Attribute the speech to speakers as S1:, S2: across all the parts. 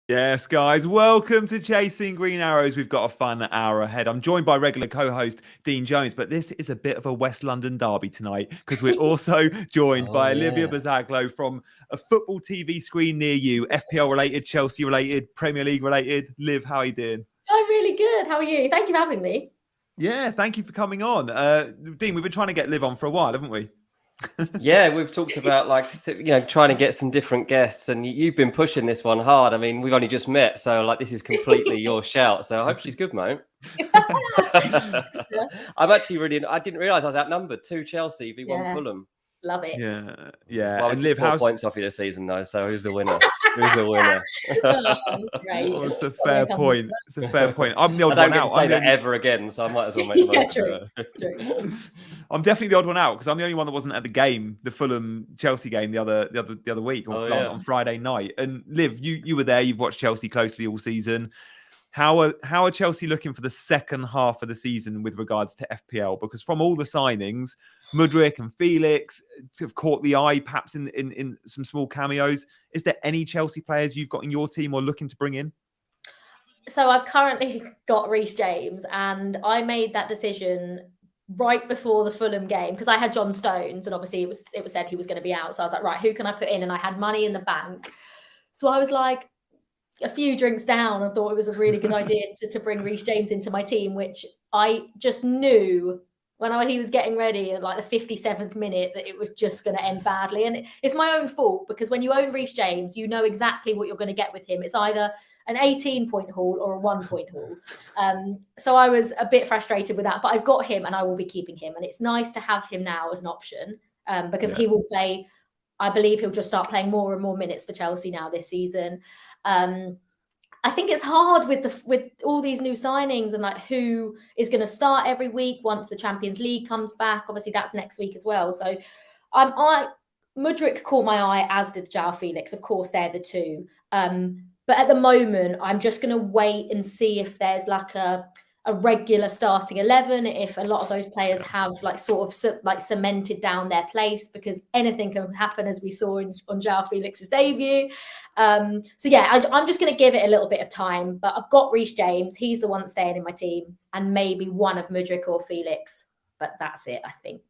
S1: Yes, guys, welcome to Chasing Green Arrows. We've got a fun hour ahead. I'm joined by regular co-host Dean Jones, but this is a bit of a West London derby tonight because we're also joined by Olivia Buzaglo from a football TV screen near you, FPL related, Chelsea related, Premier League related. Liv, how are you doing?
S2: I'm really good. How are you? Thank you for having me.
S1: Yeah, thank you for coming on. Dean, we've been trying to get Liv on for a while, haven't we?
S3: Yeah, we've talked about trying to get some different guests, and you've been pushing this one hard. I mean, we've only just met, so this is completely your shout. So I hope she's good, mate. I'm actually I didn't realise I was outnumbered. 2 Chelsea v1 Fulham.
S2: Love it.
S1: Yeah.
S3: Well, and Liv, 4 points off you this season, though. So who's the winner? Who's the winner?
S2: Great.
S1: Oh, it's a fair point. It's a fair point. I'm the odd one out.
S3: I don't get to say that ever again, so I might as well make the most of
S2: it.
S1: I'm definitely the odd one out because I'm the only one that wasn't at the game, the Fulham Chelsea game the other week on Friday night. And Liv, you were there. You've watched Chelsea closely all season. How are Chelsea looking for the second half of the season with regards to FPL? Because from all the signings, Mudryk and Felix have caught the eye, perhaps in some small cameos. Is there any Chelsea players you've got in your team or looking to bring in?
S2: So I've currently got Reece James, and I made that decision right before the Fulham game because I had John Stones, and obviously it was said he was going to be out. So I was like, right, who can I put in? And I had money in the bank. So I was like, a few drinks down, I thought it was a really good idea to bring Reece James into my team, which I just knew when he was getting ready at like the 57th minute that it was just going to end badly. And it's my own fault because when you own Reece James, you know exactly what you're going to get with him. It's either an 18-point haul or a 1-point haul. So I was a bit frustrated with that, but I've got him and I will be keeping him. And it's nice to have him now as an option because he will play. I believe he'll just start playing more and more minutes for Chelsea now this season. I think it's hard with all these new signings and like who is going to start every week once the Champions League comes back. Obviously, that's next week as well. So, Mudryk caught my eye, as did João Felix. Of course, they're the two. But at the moment, I'm just going to wait and see if there's like a regular starting 11, if a lot of those players have cemented down their place, because anything can happen, as we saw on João Felix's debut. I'm just going to give it a little bit of time, but I've got Reece James. He's the one that's staying in my team, and maybe one of Mudryk or Felix, but that's it, I think.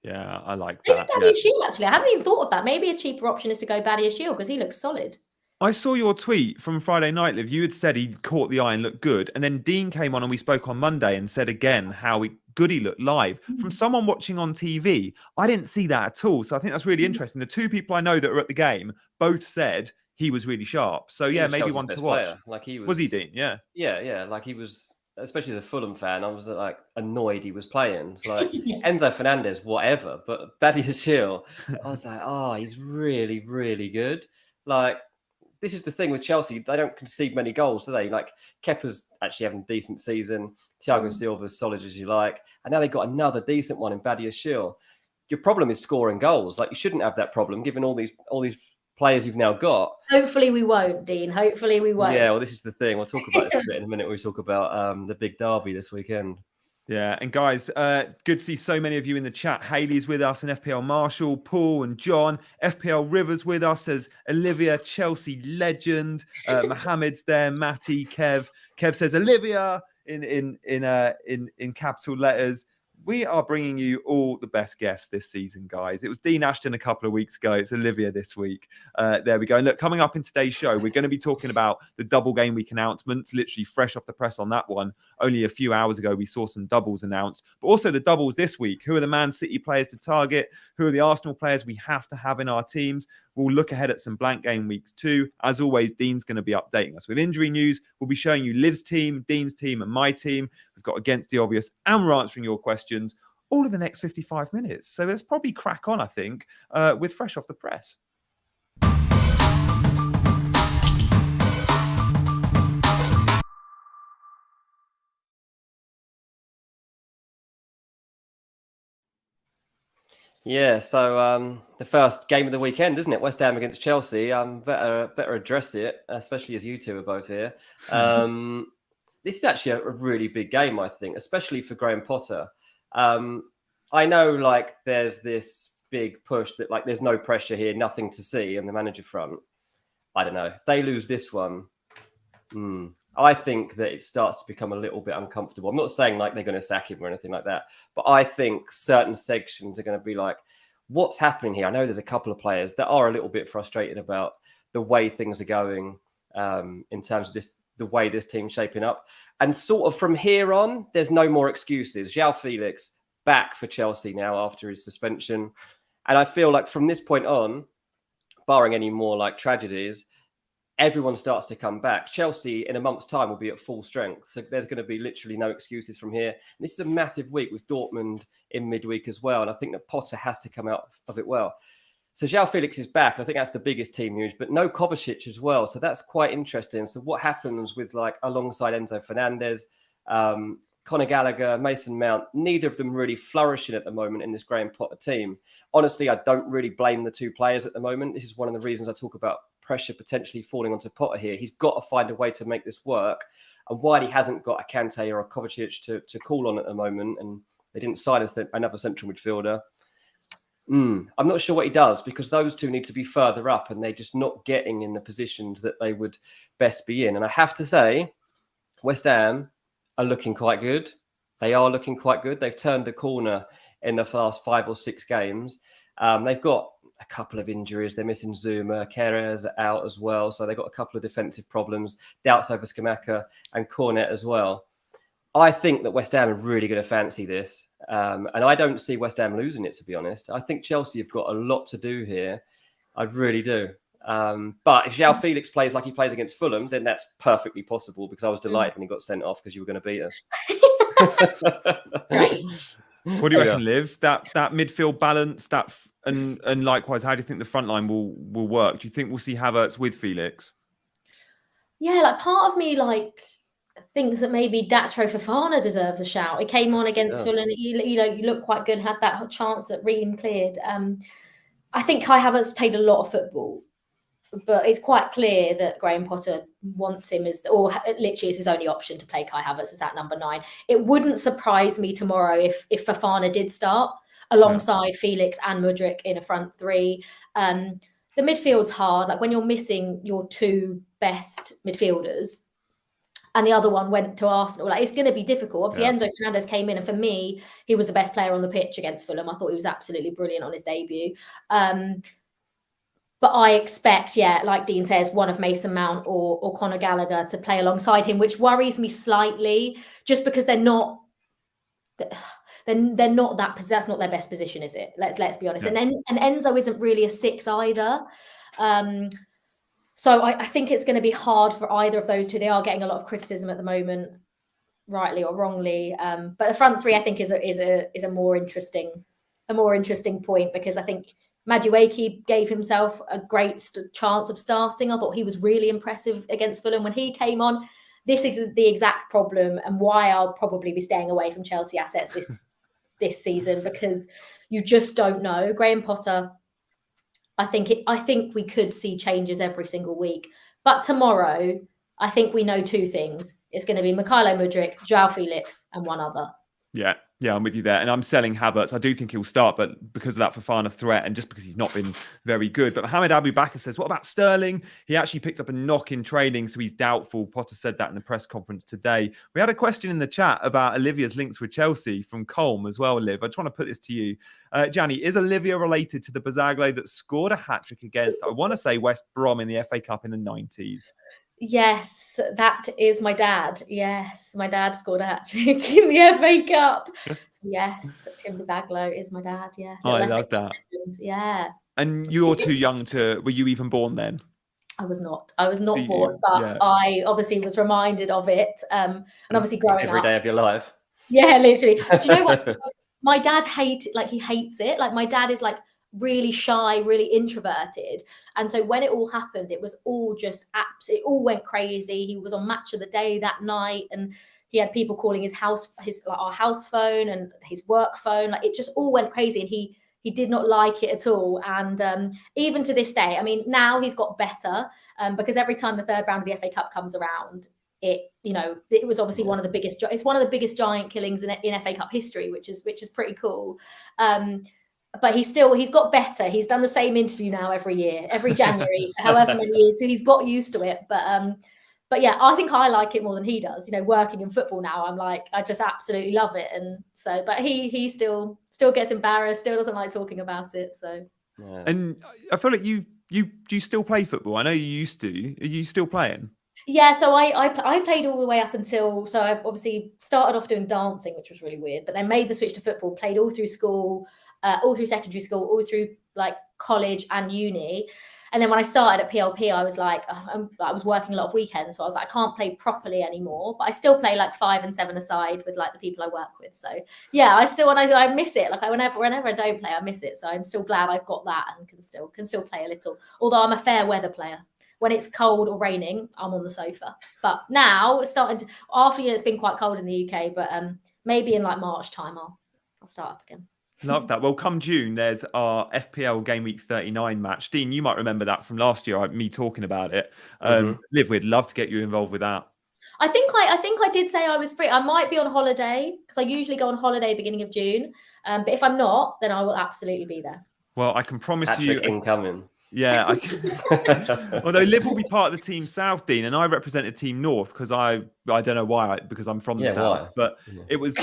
S1: Yeah, I like
S2: maybe
S1: that.
S2: Maybe Badiashile, actually. I haven't even thought of that. Maybe a cheaper option is to go Badiashile because he looks solid.
S1: I saw your tweet from Friday night, Liv. You had said he caught the eye and looked good. And then Dean came on and we spoke on Monday and said again how good he looked live. From someone watching on TV, I didn't see that at all. So I think that's really interesting. The 2 people I know that were at the game both said he was really sharp. So yeah, maybe one to watch. Was he, Dean? Yeah.
S3: Yeah. Like he was, especially as a Fulham fan, I was like annoyed he was playing. It's like Enzo Fernandez, whatever. But Badiashile, I was like, oh, he's really, really good. Like, this is the thing with Chelsea. They don't concede many goals, do they? Like, Kepa's actually having a decent season. Thiago Silva's solid as you like. And now they've got another decent one in Badiashile. Your problem is scoring goals. Like, you shouldn't have that problem, given all these players you've now got.
S2: Hopefully we won't, Dean. Hopefully we won't.
S3: Yeah, well, this is the thing. We'll talk about this a bit in a minute when we talk about the big derby this weekend.
S1: Yeah, and guys, good to see so many of you in the chat. Haley's with us, and FPL Marshall, Paul and John. FPL Rivers with us, says Olivia, Chelsea legend. Mohammed's there, Matty, Kev. Kev says Olivia in capital letters. We are bringing you all the best guests this season, guys. It was Dean Ashton a couple of weeks ago. It's Olivia this week. There we go. And look, coming up in today's show, we're going to be talking about the double game week announcements, literally fresh off the press on that one. Only a few hours ago, we saw some doubles announced, but also the doubles this week. Who are the Man City players to target? Who are the Arsenal players we have to have in our teams? We'll look ahead at some blank game weeks too. As always, Dean's going to be updating us with injury news. We'll be showing you Liv's team, Dean's team, and my team. We've got Against the Obvious, and we're answering your questions all in the next 55 minutes. So let's probably crack on, I think, with fresh off the press.
S3: Yeah, so the first game of the weekend, isn't it? West Ham against Chelsea. Better address it, especially as you two are both here. This is actually a really big game, I think, especially for Graham Potter. I know, like, there's this big push that, like, there's no pressure here, nothing to see in the manager front. I don't know. If they lose this one, I think that it starts to become a little bit uncomfortable. I'm not saying like they're going to sack him or anything like that, but I think certain sections are going to be like, what's happening here? I know there's a couple of players that are a little bit frustrated about the way things are going in terms of the way this team's shaping up. And sort of from here on, there's no more excuses. João Felix back for Chelsea now after his suspension. And I feel like from this point on, barring any more like tragedies, everyone starts to come back. Chelsea in a month's time will be at full strength. So there's going to be literally no excuses from here. And this is a massive week with Dortmund in midweek as well. And I think that Potter has to come out of it well. So João Felix is back. I think that's the biggest team news, but no Kovacic as well. So that's quite interesting. So what happens with like alongside Enzo Fernandez, Conor Gallagher, Mason Mount, neither of them really flourishing at the moment in this Graham Potter team. Honestly, I don't really blame the two players at the moment. This is one of the reasons I talk about pressure potentially falling onto Potter here. He's got to find a way to make this work. And while he hasn't got a Kante or a Kovacic to call on at the moment, and they didn't sign another central midfielder, I'm not sure what he does, because those two need to be further up and they're just not getting in the positions that they would best be in. And I have to say, West Ham are looking quite good. They are looking quite good. They've turned the corner in the last 5 or 6 games. They've got a couple of injuries. They're missing Zuma. Kerez out as well. So they've got a couple of defensive problems. Doubts over Scamacca and Cornet as well. I think that West Ham are really going to fancy this. And I don't see West Ham losing it, to be honest. I think Chelsea have got a lot to do here. I really do. But if João Felix plays like he plays against Fulham, then that's perfectly possible, because I was delighted when he got sent off because you were going to beat us.
S2: Right.
S1: What do you reckon, Liv? That midfield balance, and likewise, how do you think the front line will work? Do you think we'll see Havertz with Felix?
S2: Yeah, like part of me like thinks that maybe Datro Fofana deserves a shout. He came on against Fulham. You looked quite good. Had that chance that Ream cleared. I think Kai Havertz played a lot of football, but it's quite clear that Graham Potter wants him or literally is his only option to play Kai Havertz as that number 9. It wouldn't surprise me tomorrow if Fofana did start alongside Felix and Mudryk in a front 3. The midfield's hard. Like when you're missing your 2 best midfielders and the other one went to Arsenal, like it's going to be difficult. Obviously, Enzo Fernandez came in, and for me, he was the best player on the pitch against Fulham. I thought he was absolutely brilliant on his debut. But I expect, like Dean says, one of Mason Mount or Conor Gallagher to play alongside him, which worries me slightly, just because they're not that. That's not their best position, is it? Let's be honest. Yeah. And Enzo isn't really a 6 either. So I think it's going to be hard for either of those two. They are getting a lot of criticism at the moment, rightly or wrongly. But the front 3, I think, is a more interesting point, because I think Madueke gave himself a great chance of starting. I thought he was really impressive against Fulham when he came on. This is the exact problem, and why I'll probably be staying away from Chelsea assets this season, because you just don't know. Graham Potter, I think we could see changes every single week. But tomorrow, I think we know 2 things. It's going to be Mykhailo Mudryk, João Felix, and one other.
S1: Yeah, I'm with you there. And I'm selling Havertz. I do think he'll start, but because of that Fofana threat and just because he's not been very good. But Mohamed Abu Bakr says, what about Sterling? He actually picked up a knock in training, so he's doubtful. Potter said that in the press conference today. We had a question in the chat about Olivia's links with Chelsea from Colm as well, Liv. I just want to put this to you. Gianni, is Olivia related to the Buzaglo that scored a hat-trick against, I want to say, West Brom in the FA Cup in the 90s?
S2: Yes, that is my dad. Yes, my dad scored a hat-trick in the FA Cup. So yes, Tim Buzaglo is my dad. Yeah,
S1: I love that.
S2: Legend. Yeah.
S1: And you're too young to. Were you even born then?
S2: I was not born, but I obviously was reminded of it. And obviously growing
S3: every day of your life.
S2: Yeah, literally. Do you know what? My dad hates it. Like my dad is like really shy, really introverted, and so when it all happened, it was all just it all went crazy. He was on Match of the Day that night, and he had people calling our house phone and his work phone. Like it just all went crazy, and he did not like it at all. And even to this day, I mean, now he's got better, because every time the 3rd round of the FA Cup comes around, it was obviously one of the biggest. It's one of the biggest giant killings in FA Cup history, which is pretty cool. But he's got better. He's done the same interview now every year, every January, for however many years. So he's got used to it. But But yeah, I think I like it more than he does. You know, working in football now, I'm like, I just absolutely love it. And so, but he still gets embarrassed, still doesn't like talking about it. So,
S3: Yeah.
S1: And I feel like you still play football. I know you used to. Are you still playing?
S2: yeah, so I played all the way up until, so I obviously started off doing dancing, which was really weird, but then made the switch to football, played all through school, all through secondary school, all through like college and uni. And then when I started at PLP, I was like, I was working a lot of weekends. So I was like, I can't play properly anymore, but I still play like 5 and 7 aside with like the people I work with. So yeah, I miss it. Like whenever I don't play, I miss it. So I'm still glad I've got that and can still play a little, although I'm a fair weather player. When it's cold or raining, I'm on the sofa. But now it's starting to, after it's been quite cold in the UK, but maybe in like March time, I'll start up again.
S1: Love that. Well, come June, there's our FPL Game Week 39 match. Dean, you might remember that from last year, me talking about it. Liv, we'd love to get you involved with that.
S2: I think I did say I was free. I might be on holiday because I usually go on holiday beginning of June. But if I'm not, then I will absolutely be there.
S1: Well, I can promise
S3: Patrick
S1: you
S3: incoming.
S1: Yeah. Although Liv will be part of the Team South, Dean, and I represented Team North because I don't know why, because I'm from the South.
S3: Why?
S1: But it was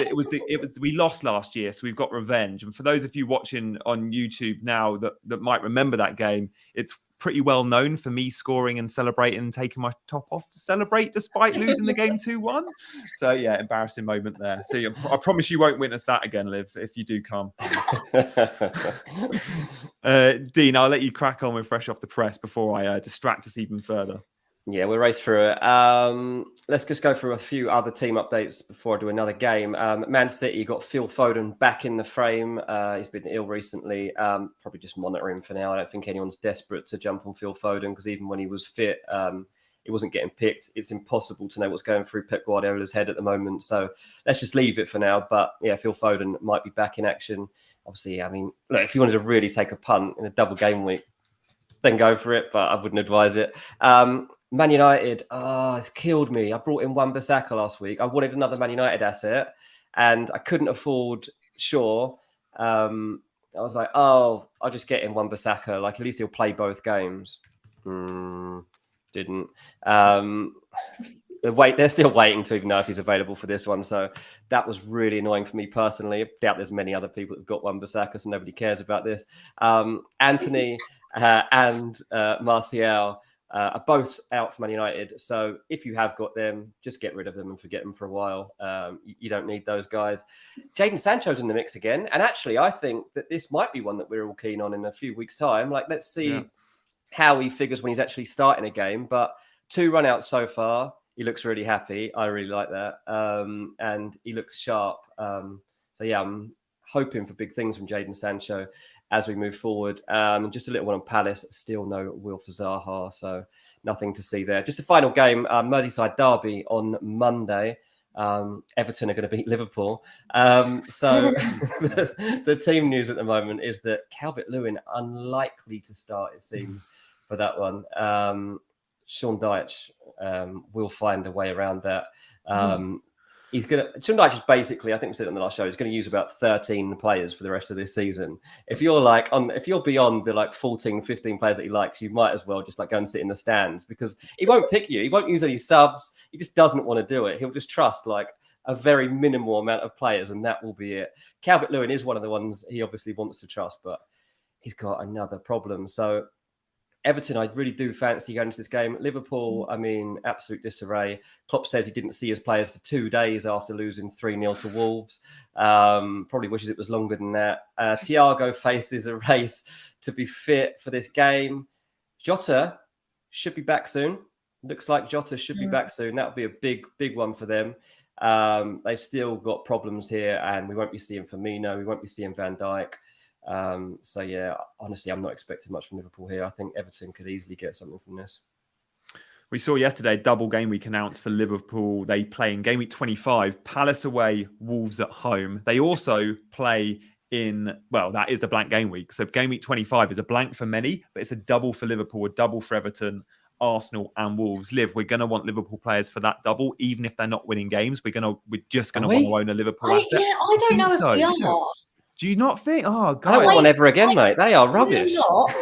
S1: we lost last year, so we've got revenge. And for those of you watching on YouTube now that might remember that game, it's pretty well known for me scoring and celebrating and taking my top off to celebrate despite losing the game 2-1. So yeah, embarrassing moment there. So I promise you won't witness that again, Liv, if you do come. Dean, I'll let you crack on with Fresh Off the Press before I distract us even further.
S3: Yeah, we'll race through it. Let's just go through a few other team updates before I do another game. Man City got Phil Foden back in the frame. He's been ill recently. Probably just monitoring for now. I don't think anyone's desperate to jump on Phil Foden because even when he was fit, he wasn't getting picked. It's impossible to know what's going through Pep Guardiola's head at the moment. So let's just leave it for now. But yeah, Phil Foden might be back in action. Obviously, I mean, look, if you wanted to really take a punt in a double game week, then go for it. But I wouldn't advise it. Man United, it's killed me. I brought in Wan-Bissaka last week. I wanted another Man United asset and I couldn't afford Shaw. I was like, I'll just get in Wan-Bissaka. Like, at least he'll play both games. Didn't. They're still waiting to even know if he's available for this one. So that was really annoying for me personally. I doubt there's many other people who've got Wan-Bissaka, so nobody cares about this. Anthony and Martial are both out for Man United. So if you have got them, just get rid of them and forget them for a while. You don't need those guys. Jadon Sancho's in the mix again. And actually, I think that this might be one that we're all keen on in a few weeks' time. Like, let's see how he figures when he's actually starting a game. But 2 run-outs so far. He looks really happy. I really like that. And he looks sharp. So yeah, I'm hoping for big things from Jadon Sancho as we move forward. Just a little one on Palace, still no Wilf Zaha, so nothing to see there. Just the final game, Merseyside Derby on Monday. Everton are going to beat Liverpool. So the team news at the moment is that Calvert-Lewin unlikely to start, it seems, for that one. Sean Dyche will find a way around that. Sean Dyche is basically, I think we said it on the last show, he's going to use about 13 players for the rest of this season. If you're beyond the 14, 15 players that he likes, you might as well just go and sit in the stands because he won't pick you. He won't use any subs. He just doesn't want to do it. He'll just trust a very minimal amount of players and that will be it. Calvert-Lewin is one of the ones he obviously wants to trust, but he's got another problem. So Everton, I really do fancy going into this game. Liverpool, I mean, absolute disarray. Klopp says he didn't see his players for 2 days after losing 3-0 to Wolves. Probably wishes it was longer than that. Thiago faces a race to be fit for this game. Jota should be back soon. Looks like Jota should be back soon. That would be a big, big one for them. They've still got problems here, and we won't be seeing Firmino. We won't be seeing Van Dijk. So yeah, honestly, I'm not expecting much from Liverpool here. I think Everton could easily get something from this.
S1: We saw yesterday double game week announced for Liverpool. They play in game week 25, Palace away, Wolves at home. They also play that is the blank game week. So game week 25 is a blank for many, but it's a double for Liverpool, a double for Everton, Arsenal and Wolves. Liv, we're going to want Liverpool players for that double, even if they're not winning games. We're just going to want to own a Liverpool asset.
S2: Yeah, I don't know if we are.
S1: Do you not think? Oh, God.
S3: I don't want one ever again, mate. They are rubbish.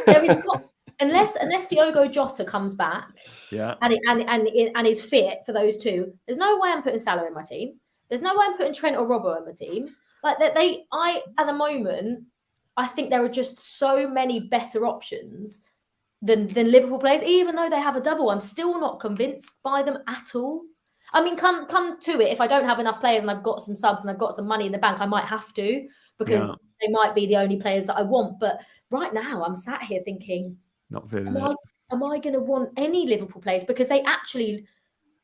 S2: There is not. unless Diogo Jota comes back,
S1: Yeah.
S2: and is fit for those two, there's no way I'm putting Salah in my team. There's no way I'm putting Trent or Robbo in my team. Like at the moment, I think there are just so many better options than Liverpool players. Even though they have a double, I'm still not convinced by them at all. I mean, come to it. If I don't have enough players and I've got some subs and I've got some money in the bank, I might have to, because they might be the only players that I want. But right now, I'm sat here thinking,
S1: not feeling it.
S2: Am I going to want any Liverpool players? Because they actually,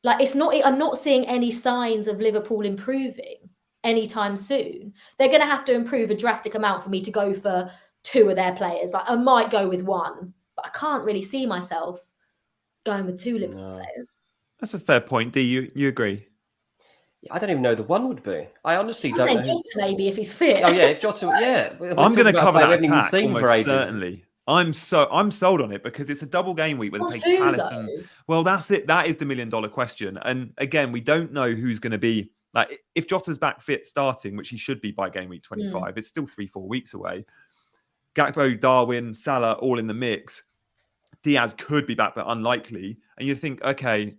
S2: like, it's not. I'm not seeing any signs of Liverpool improving anytime soon. They're going to have to improve a drastic amount for me to go for two of their players. Like, I might go with one, but I can't really see myself going with two Liverpool players.
S1: That's a fair point. Do you agree?
S3: I don't even know the one would be. I honestly don't know.
S2: Jota maybe if he's fit.
S3: Oh yeah, if Jota, yeah.
S1: I'm going to cover that attack
S3: seen
S1: almost
S3: for ages.
S1: certainly. I'm sold on it because it's a double game week where they play Palace. Well, that's it. That is the $1 million question. And again, we don't know who's going to be, like, if Jota's back fit starting, which he should be by game week 25. It's still 3-4 weeks away. Gakpo, Darwin, Salah, all in the mix. Diaz could be back, but unlikely. And you think, okay,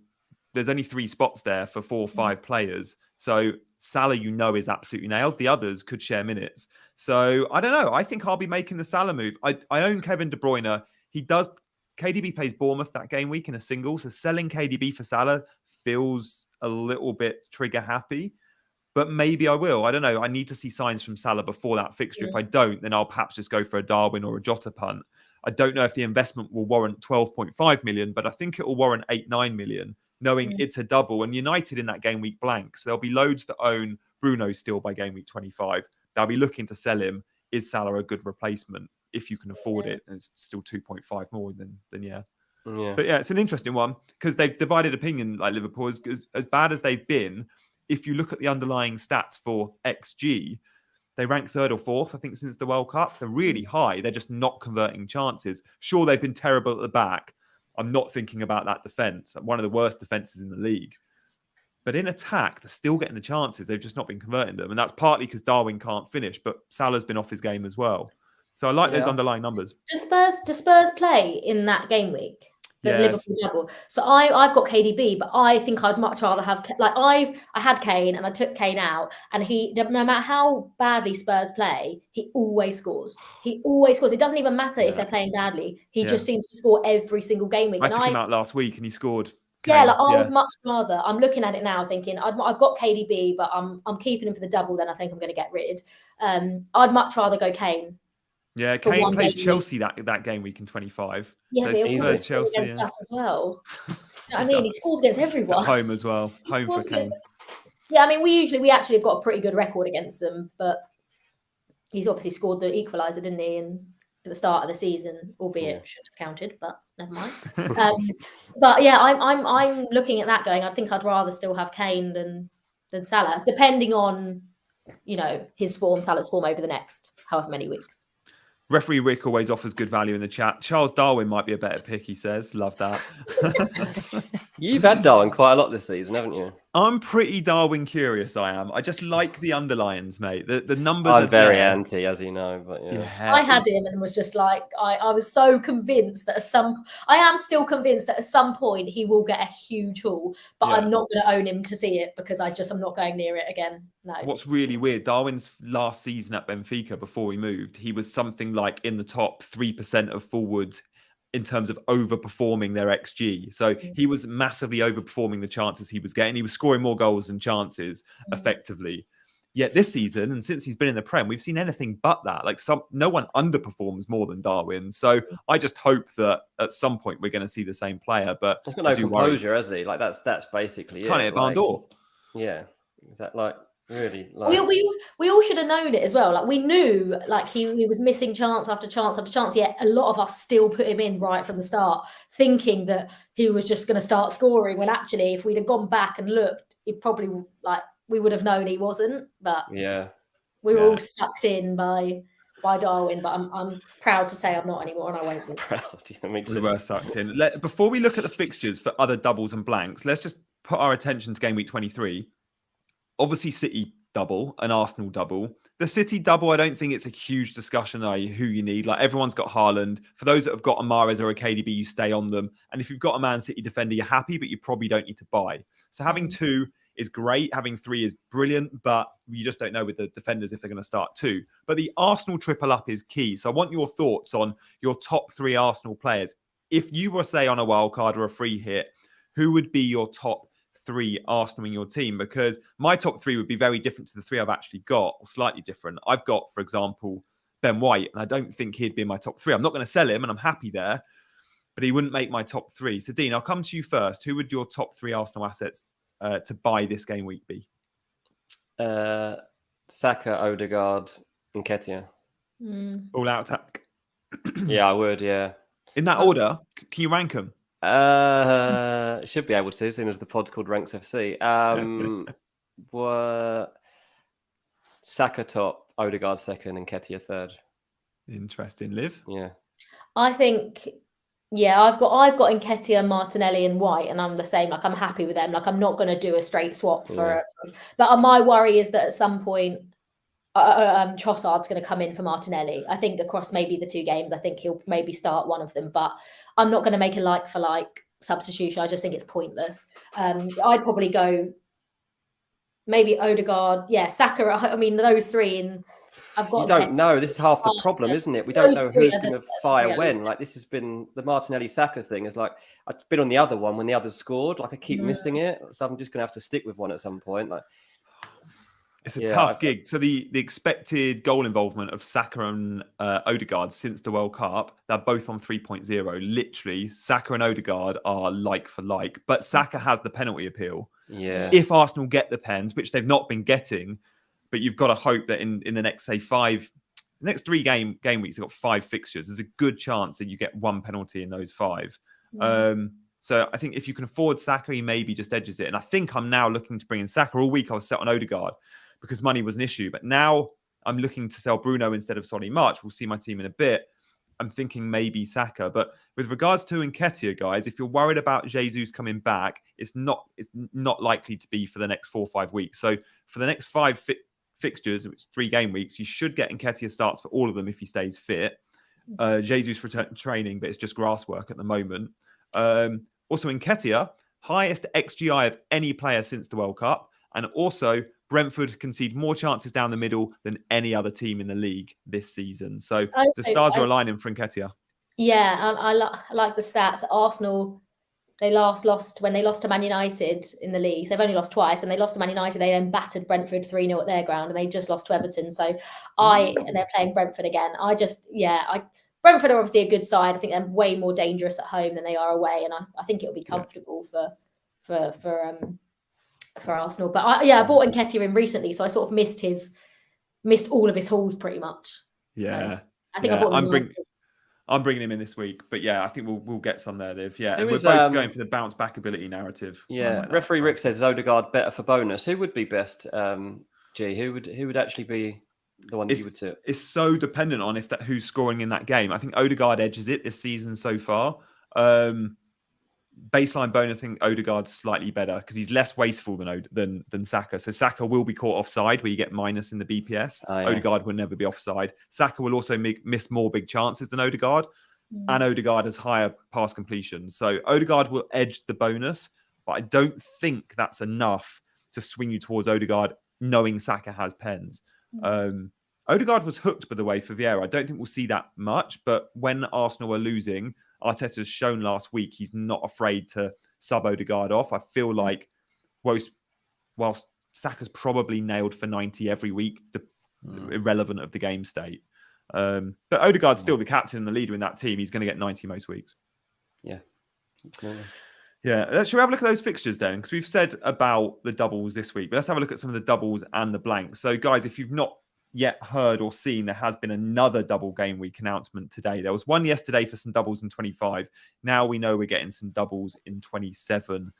S1: there's only 3 spots there for 4 or 5 players. So Salah, is absolutely nailed. The others could share minutes. So I don't know. I think I'll be making the Salah move. I own Kevin De Bruyne. KDB plays Bournemouth that game week in a single. So selling KDB for Salah feels a little bit trigger happy. But maybe I will. I don't know. I need to see signs from Salah before that fixture. If I don't, then I'll perhaps just go for a Darwin or a Jota punt. I don't know if the investment will warrant 12.5 million, but I think it will warrant 8-9 million, knowing it's a double. And United in that game week blank. So there'll be loads to own Bruno still by game week 25. They'll be looking to sell him. Is Salah a good replacement if you can afford it? And it's still 2.5 more than yeah. But yeah, it's an interesting one because they've divided opinion, like Liverpool. As bad as they've been, if you look at the underlying stats for XG, they rank 3rd or 4th, I think, since the World Cup. They're really high. They're just not converting chances. Sure, they've been terrible at the back. I'm not thinking about that defence. One of the worst defences in the league. But in attack, they're still getting the chances. They've just not been converting them. And that's partly because Darwin can't finish, but Salah's been off his game as well. So I like those underlying numbers.
S2: Do Spurs play in that game week? The Liverpool double. So I've got KDB, but I think I'd much rather have, like, I had Kane and I took Kane out, and he, no matter how badly Spurs play, he always scores. He always scores. It doesn't even matter if they're playing badly. He just seems to score every single game week.
S1: I took him out last week and he scored.
S2: Kane. Yeah, like I would much rather. I'm looking at it now, thinking I've got KDB, but I'm keeping him for the double. Then I think I'm going to get rid. I'd much rather go Kane.
S1: Yeah, Kane plays Chelsea that game week in 25.
S2: Yeah,
S1: so
S2: but he also scores against us as well. Do you know what I mean? He scores against everyone.
S1: At home as well. Home for Kane.
S2: Yeah, I mean, we actually have got a pretty good record against them, but he's obviously scored the equaliser, didn't he? And at the start of the season, albeit should have counted, but never mind. But yeah, I'm looking at that going, I think I'd rather still have Kane than Salah, depending on, his form, Salah's form over the next however many weeks.
S1: Referee Rick always offers good value in the chat. Charles Darwin might be a better pick, he says. Love that.
S3: You've had Darwin quite a lot this season, haven't you?
S1: I'm pretty Darwin curious, I am. I just like the underlines, mate. The numbers
S3: I'm
S1: are
S3: very
S1: there.
S3: anti, as you know. But yeah.
S2: I had him and was just like, I was so convinced that I am still convinced that at some point he will get a huge haul, but I'm not going to own him to see it because I'm not going near it again. No.
S1: What's really weird, Darwin's last season at Benfica before he moved, he was something like in the top 3% of forwards in terms of overperforming their XG. So he was massively overperforming the chances he was getting. He was scoring more goals than chances effectively. Yet this season, and since he's been in the Prem, we've seen anything but that. Like no one underperforms more than Darwin. So I just hope that at some point we're going to see the same player. But
S3: he's got no composure, has he? Like that's basically it.
S1: Can't hit barn door.
S3: Yeah. Is that like really? Like...
S2: We all should have known it as well. Like we knew, like he was missing chance after chance after chance. Yet a lot of us still put him in right from the start, thinking that he was just going to start scoring. When actually, if we'd have gone back and looked, it probably we would have known he wasn't. But we were all sucked in by Darwin. But I'm proud to say I'm not anymore, and I won't be
S3: proud.
S1: We were sucked in. Before we look at the fixtures for other doubles and blanks, let's just put our attention to game week 23. Obviously, City double, an Arsenal double. The City double, I don't think it's a huge discussion who you need. Like everyone's got Haaland. For those that have got a Mahrez or a KDB, you stay on them. And if you've got a Man City defender, you're happy, but you probably don't need to buy. So having 2 is great. Having 3 is brilliant, but you just don't know with the defenders if they're going to start 2. But the Arsenal triple up is key. So I want your thoughts on your top 3 Arsenal players. If you were, say, on a wild card or a free hit, who would be your top 3 Arsenal in your team? Because my top 3 would be very different to the 3 I've actually got, or slightly different. I've got, for example, Ben White, and I don't think he'd be in my top 3. I'm not going to sell him, and I'm happy there, but he wouldn't make my top 3. So, Dean, I'll come to you first. Who would your top 3 Arsenal assets to buy this game week be?
S3: Saka, Odegaard, and Nketiah.
S1: All out attack.
S3: Yeah, I would. Yeah.
S1: In that order, can you rank them?
S3: Should be able to, seeing as the pod's called Ranks FC. Saka top, Odegaard second, and Nketiah third.
S1: Interesting, Liv.
S3: Yeah.
S2: I think, I've got Nketiah, Martinelli, and White, and I'm the same. Like I'm happy with them. Like I'm not going to do a straight swap for. But my worry is that at some point, Trossard's going to come in for Martinelli. I think across maybe the 2 games, I think he'll maybe start one of them, but I'm not going to make a like for like substitution. I just think it's pointless. I'd probably go maybe Odegaard, Saka. I mean, those 3, and I've got.
S3: You don't know. This is half the problem, isn't it? We don't know who's going to fire when. Like this has been the Martinelli Saka thing. Is like I've been on the other one when the others scored. Like I keep missing it, so I'm just going to have to stick with one at some point. Like.
S1: It's a tough gig. So the expected goal involvement of Saka and Odegaard since the World Cup, they're both on 3.0. Literally, Saka and Odegaard are like for like. But Saka has the penalty appeal.
S3: Yeah.
S1: If Arsenal get the pens, which they've not been getting, but you've got to hope that in the next, say, the next 3 game weeks, they've got 5 fixtures. There's a good chance that you get 1 penalty in those 5. So I think if you can afford Saka, he maybe just edges it. And I think I'm now looking to bring in Saka. All week I was set on Odegaard because money was an issue. But now I'm looking to sell Bruno instead of Solly March. We'll see my team in a bit. I'm thinking maybe Saka. But with regards to Nketiah, guys, if you're worried about Jesus coming back, it's not likely to be for the next 4 or 5 weeks. So for the next 5 fixtures, which is 3 game weeks, you should get Nketiah starts for all of them if he stays fit. Jesus returned to training, but it's just grass work at the moment. Also Nketiah, highest XGI of any player since the World Cup. And also Brentford concede more chances down the middle than any other team in the league this season. So the stars are aligning for Nketiah.
S2: Yeah, I like the stats. Arsenal, they last lost when they lost to Man United in the league. They've only lost twice. When they lost to Man United, they then battered Brentford 3-0 at their ground, and they just lost to Everton. So and they're playing Brentford again. Brentford are obviously a good side. I think they're way more dangerous at home than they are away, and I think it'll be comfortable for Arsenal. But I bought Nketiah in recently, so I sort of missed all of his hauls pretty much.
S1: Yeah,
S2: so I think I bought him.
S1: I'm bringing him in this week, but I think we'll get some there, Liv. Yeah, and we're
S3: was,
S1: both going for the bounce back ability narrative.
S3: Yeah, referee Rick says Odegaard better for bonus. Who would be best? G, who would actually be the one that you would tip?
S1: It's so dependent on who's scoring in that game. I think Odegaard edges it this season so far. Baseline bonus, I think Odegaard's slightly better because he's less wasteful than Saka. So Saka will be caught offside where you get minus in the BPS. Odegaard will never be offside. Saka will also miss more big chances than Odegaard. And Odegaard has higher pass completion. So Odegaard will edge the bonus, but I don't think that's enough to swing you towards Odegaard knowing Saka has pens. Odegaard was hooked, by the way, for Vieira. I don't think we'll see that much, but when Arsenal are losing, Arteta's shown last week he's not afraid to sub Odegaard off. I feel like whilst Saka's probably nailed for 90 every week, irrelevant of the game state. But Odegaard's still the captain and the leader in that team. He's going to get 90 most weeks.
S3: Yeah.
S1: Yeah. Shall we have a look at those fixtures then? Because we've said about the doubles this week, but let's have a look at some of the doubles and the blanks. So guys, if you've not yet heard or seen, there has been another double game week announcement today. There was one yesterday for some doubles in 25. Now we know we're getting some doubles in 27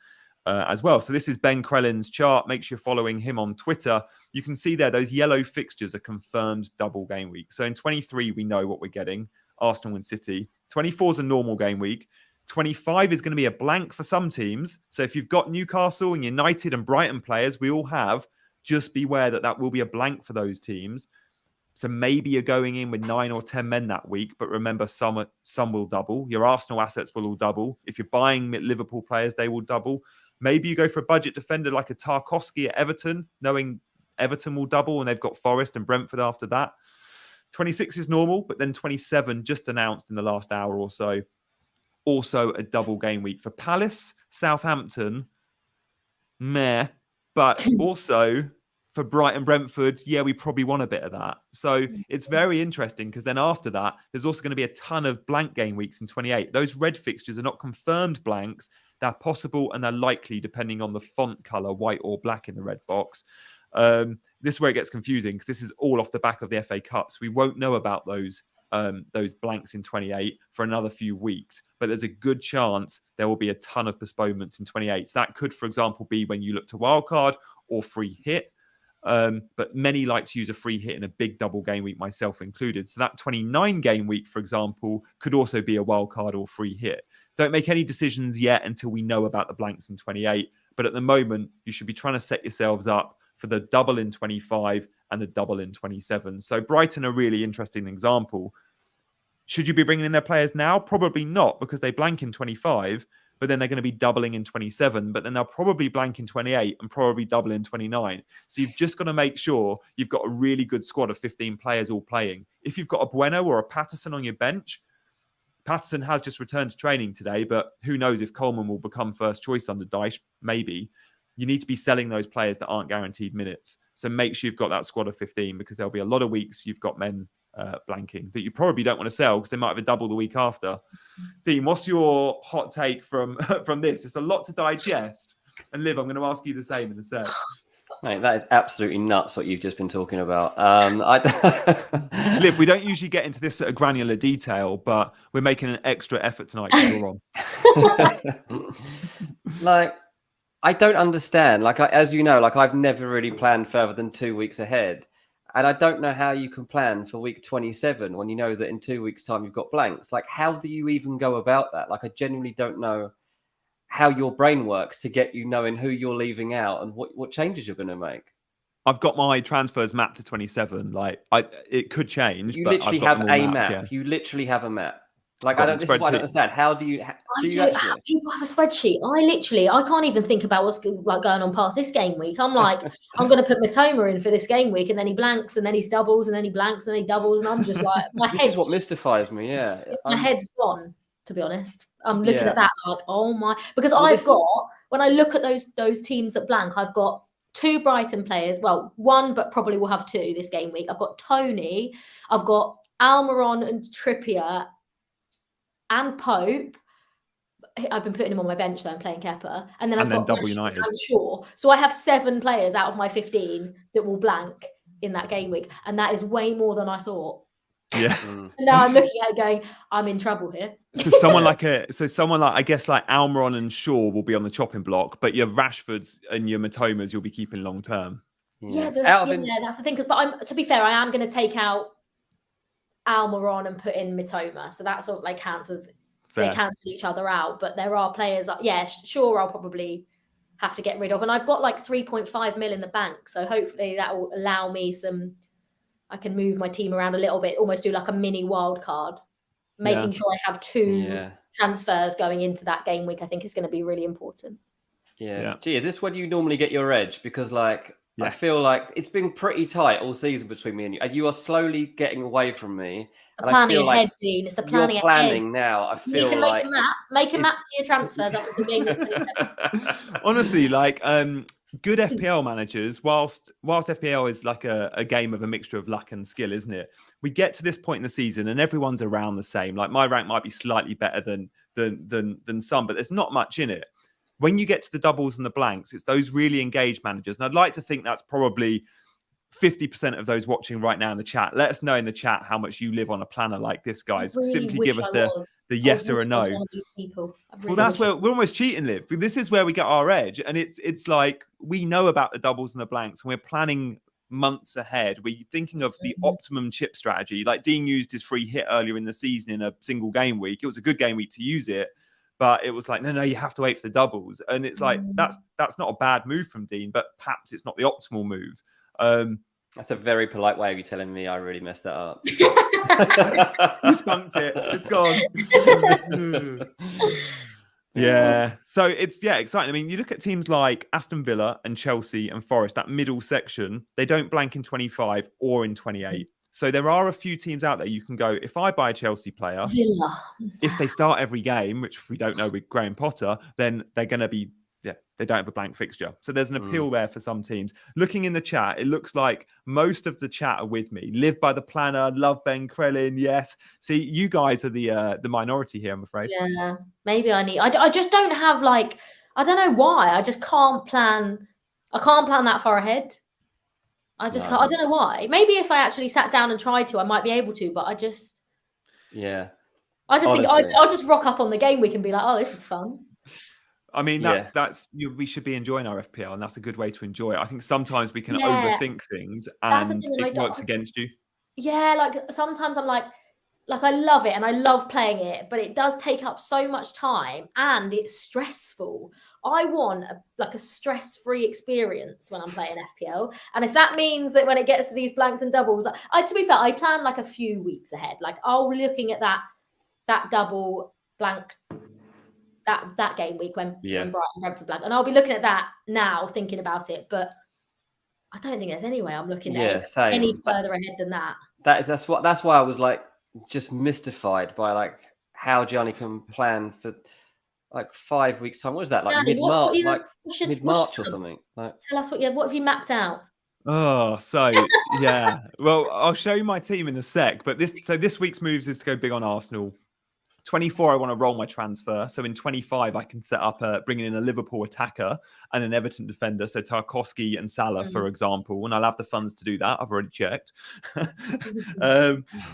S1: as well. So this is Ben Crellin's chart. Make sure you're following him on Twitter. You can see there, those yellow fixtures are confirmed double game week. So in 23, we know what we're getting. Arsenal and City. 24 is a normal game week. 25 is going to be a blank for some teams. So if you've got Newcastle and United and Brighton players, we all have just beware that will be a blank for those teams. So maybe you're going in with 9 or 10 men that week, but remember some will double. Your Arsenal assets will all double. If you're buying Liverpool players, they will double. Maybe you go for a budget defender like a Tarkowski at Everton, knowing Everton will double and they've got Forest and Brentford after that. 26 is normal, but then 27 just announced in the last hour or so. Also a double game week for Palace, Southampton, meh, but also for Brighton, Brentford, yeah, we probably want a bit of that. So it's very interesting because then after that, there's also going to be a ton of blank game weeks in 28. Those red fixtures are not confirmed blanks. They're possible and they're likely depending on the font color, white or black in the red box. This is where it gets confusing because this is all off the back of the FA Cups. We won't know about those blanks in 28 for another few weeks, but there's a good chance there will be a ton of postponements in 28. So that could, for example, be when you look to wildcard or free hit. But many like to use a free hit in a big double game week, myself included. So that 29 game week, for example, could also be a wildcard or free hit. Don't make any decisions yet until we know about the blanks in 28. But at the moment, you should be trying to set yourselves up for the double in 25 and the double in 27. So Brighton, a really interesting example. Should you be bringing in their players now? Probably not, because they blank in 25, but then they're going to be doubling in 27, but then they'll probably blank in 28 and probably double in 29. So you've just got to make sure you've got a really good squad of 15 players all playing. If you've got a Bueno or a Patterson on your bench, Patterson has just returned to training today, but who knows if Coleman will become first choice under Dyche, maybe. You need to be selling those players that aren't guaranteed minutes. So make sure you've got that squad of 15 because there'll be a lot of weeks you've got men blanking that you probably don't want to sell because they might have a double the week after. Dean, what's your hot take from this? It's a lot to digest. And Liv, I'm going to ask you the same in a sec.
S3: Mate, that is absolutely nuts what you've just been talking about.
S1: Liv, we don't usually get into this at a granular detail, but we're making an extra effort tonight because you're on.
S3: Like, I don't understand. Like, as you know, like I've never really planned further than 2 weeks ahead. And I don't know how you can plan for week 27 when you know that in 2 weeks' time you've got blanks. Like, how do you even go about that? Like, I genuinely don't know how your brain works to get you knowing who you're leaving out and what changes you're going to make.
S1: I've got my transfers mapped to 27 Like, it could change.
S3: You
S1: but
S3: literally
S1: I've got
S3: have
S1: them all
S3: a
S1: mapped,
S3: map.
S1: yeah.
S3: You literally have a map. Like, this is what I don't understand. How do you?
S2: People have a spreadsheet. I can't even think about what's like going on past this game week. I'm like, I'm going to put Matoma in for this game week, and then he blanks, and then he doubles, and then he blanks, and then he doubles, and I'm just like,
S3: This is what mystifies me. Yeah,
S2: my head's gone. To be honest, I'm looking at that like, oh my, because I've got, when I look at those teams that blank, I've got 2 Brighton players. Well, 1, but probably will have 2 this game week. I've got Tony, I've got Almiron and Trippier. And Pope, I've been putting him on my bench though, I'm playing Kepa. And then I've got
S1: double United
S2: and Shaw. So I have 7 players out of my 15 that will blank in that game week. And that is way more than I thought.
S1: Yeah.
S2: And now I'm looking at it going, I'm in trouble here.
S1: So someone like I guess like Almiron and Shaw will be on the chopping block, but your Rashfords and your Matomas you'll be keeping long term.
S2: Yeah, that's the thing. But to be fair, I am going to take out Almiron and put in Mitoma, so that sort of like cancels. Fair. They cancel each other out, but there are players. Sure, I'll probably have to get rid of, and I've got like 3.5 mil in the bank, so hopefully that will allow me some. I can move my team around a little bit, almost do like a mini wild card, making sure I have 2 transfers going into that game week. I think is going to be really important.
S3: Yeah. Gee, is this when you normally get your edge? Because like. Yeah. I feel like it's been pretty tight all season between me and you. You are slowly getting away from me.
S2: The planning ahead, Dean. It's the planning
S3: you're planning now. I feel
S2: you need to
S3: like
S2: make a map for your transfers up until game 27.
S1: Honestly, like good FPL managers, whilst FPL is like a game of a mixture of luck and skill, isn't it? We get to this point in the season and everyone's around the same. Like my rank might be slightly better than some, but there's not much in it. When you get to the doubles and the blanks, it's those really engaged managers. And I'd like to think that's probably 50% of those watching right now in the chat. Let us know in the chat how much you live on a planner like this, guys.
S2: Really
S1: simply give us the yes or a no. Well, that's where we're almost cheating, Liv. This is where we get our edge. And it's like we know about the doubles and the blanks and we're planning months ahead. We're thinking of the optimum chip strategy. Like Dean used his free hit earlier in the season in a single game week. It was a good game week to use it. But it was like, no, you have to wait for the doubles. And it's like, that's not a bad move from Dean, but perhaps it's not the optimal move.
S3: That's a very polite way of you telling me I really messed that up.
S1: You spunked it. It's gone. Yeah. So it's exciting. I mean, you look at teams like Aston Villa and Chelsea and Forest, that middle section, they don't blank in 25 or in 28. So there are a few teams out there you can go, if I buy a Chelsea player,
S2: Villa,
S1: if they start every game, which we don't know with Graham Potter, then they're going to be, they don't have a blank fixture. So there's an appeal there for some teams. Looking in the chat, it looks like most of the chat are with me. Live by the planner, love Ben Krellin, yes. See, you guys are the minority here, I'm afraid.
S2: Yeah, maybe I just don't have I don't know why. I just can't plan. I can't plan that far ahead. I just can't. I don't know why. Maybe if I actually sat down and tried to, I might be able to. But I just think I'll just rock up on the game week and be like, oh, this is fun.
S1: I mean, we should be enjoying our FPL, and that's a good way to enjoy it. I think sometimes we can overthink things, and it works against you.
S2: Yeah, sometimes I'm like I love it and I love playing it, but it does take up so much time and it's stressful. I want a stress-free experience when I'm playing FPL. And if that means that when it gets to these blanks and doubles, to be fair, I plan a few weeks ahead. I'll be looking at that double blank, that game week when Brentford blank. And I'll be looking at that now, thinking about it. But I don't think there's any way I'm looking at any further ahead than that.
S3: That's why I was just mystified by how Gianni can plan for 5 weeks time. What is that, mid-March? Mid-March or something?
S2: Tell us what have you mapped out?
S1: Oh, so well, I'll show you my team in a sec, but this week's moves is to go big on Arsenal. 24, I want to roll my transfer. So in 25, I can set up bringing in a Liverpool attacker and an Everton defender. So Tarkowski and Salah, for example. And I'll have the funds to do that. I've already checked.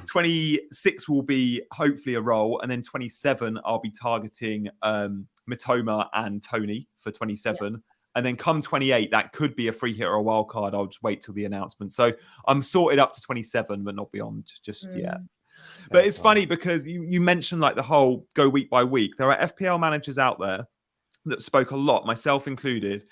S1: 26 will be hopefully a roll. And then 27, I'll be targeting Mitoma and Tony for 27. Yeah. And then come 28, that could be a free hit or a wild card. I'll just wait till the announcement. So I'm sorted up to 27, but not beyond just yet. But it's funny because you mentioned the whole go week by week. There are FPL managers out there that spoke a lot, myself included,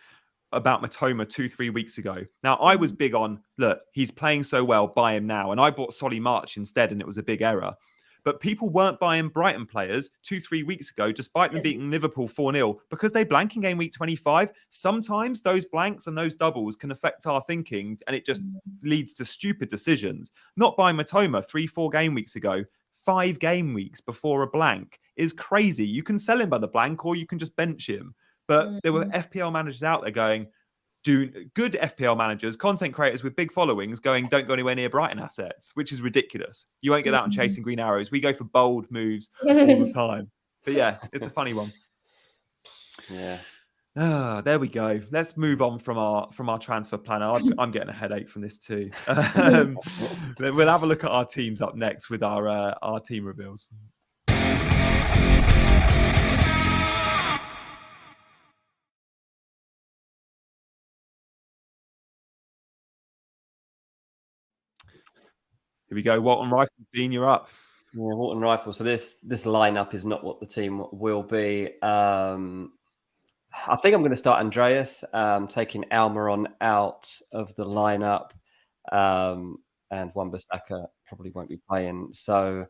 S1: about Mitoma 2-3 weeks ago. Now, I was big on, look, he's playing so well, buy him now. And I bought Solly March instead, and it was a big error. But people weren't buying Brighton players 2-3 weeks ago, despite them beating Liverpool 4-0, because they blank in game week 25. Sometimes those blanks and those doubles can affect our thinking, and it just leads to stupid decisions. Not buying Mitoma 3-4 game weeks ago, 5 game weeks before a blank is crazy. You can sell him by the blank, or you can just bench him. But there were FPL managers out there going, good FPL managers, content creators with big followings going, don't go anywhere near Brighton assets, which is ridiculous. You won't get that on Chasing Green Arrows. We go for bold moves all the time. But yeah, it's a funny one.
S3: Yeah.
S1: There we go. Let's move on from our transfer planner. I'm getting a headache from this too. We'll have a look at our teams up next with our team reveals. Here we go. Walton Rifles, Dean, you're up.
S3: Yeah, Walton Rifles. So this lineup is not what the team will be. I think I'm going to start Andreas, taking Almiron out of the lineup, and Wan-Bissaka probably won't be playing. So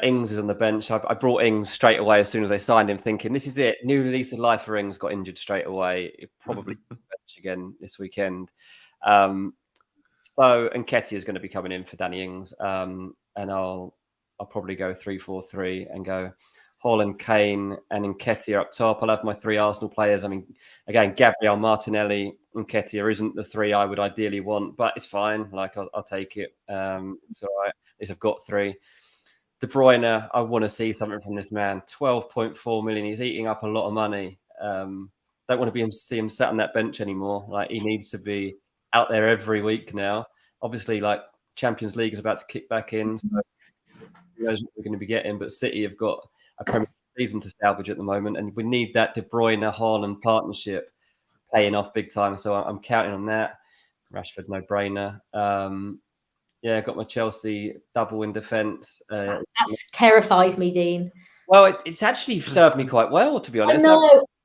S3: Ings is on the bench. I brought Ings straight away as soon as they signed him, thinking this is it. New lease of life for Ings. Got injured straight away. He'll probably bench again this weekend. So Nketiah is going to be coming in for Danny Ings, and I'll probably go 3-4-3 and go Haaland, Kane, and Nketiah up top. I'll have my 3 Arsenal players. I mean, again, Gabriel, Martinelli, Nketiah isn't the 3 I would ideally want, but it's fine. I'll take it. It's all right. At least I've got 3. De Bruyne, I want to see something from this man. 12.4 million. He's eating up a lot of money. Don't want to see him sat on that bench anymore. He needs to be out there every week now. Obviously, Champions League is about to kick back in, so who knows what we're going to be getting. But City have got a Premier League season to salvage at the moment, and we need that De Bruyne-Haaland partnership paying off big time. So I'm counting on that. Rashford, no brainer. Got my Chelsea double in defence.
S2: That terrifies me, Dean.
S3: Well, it's actually served me quite well, to be honest.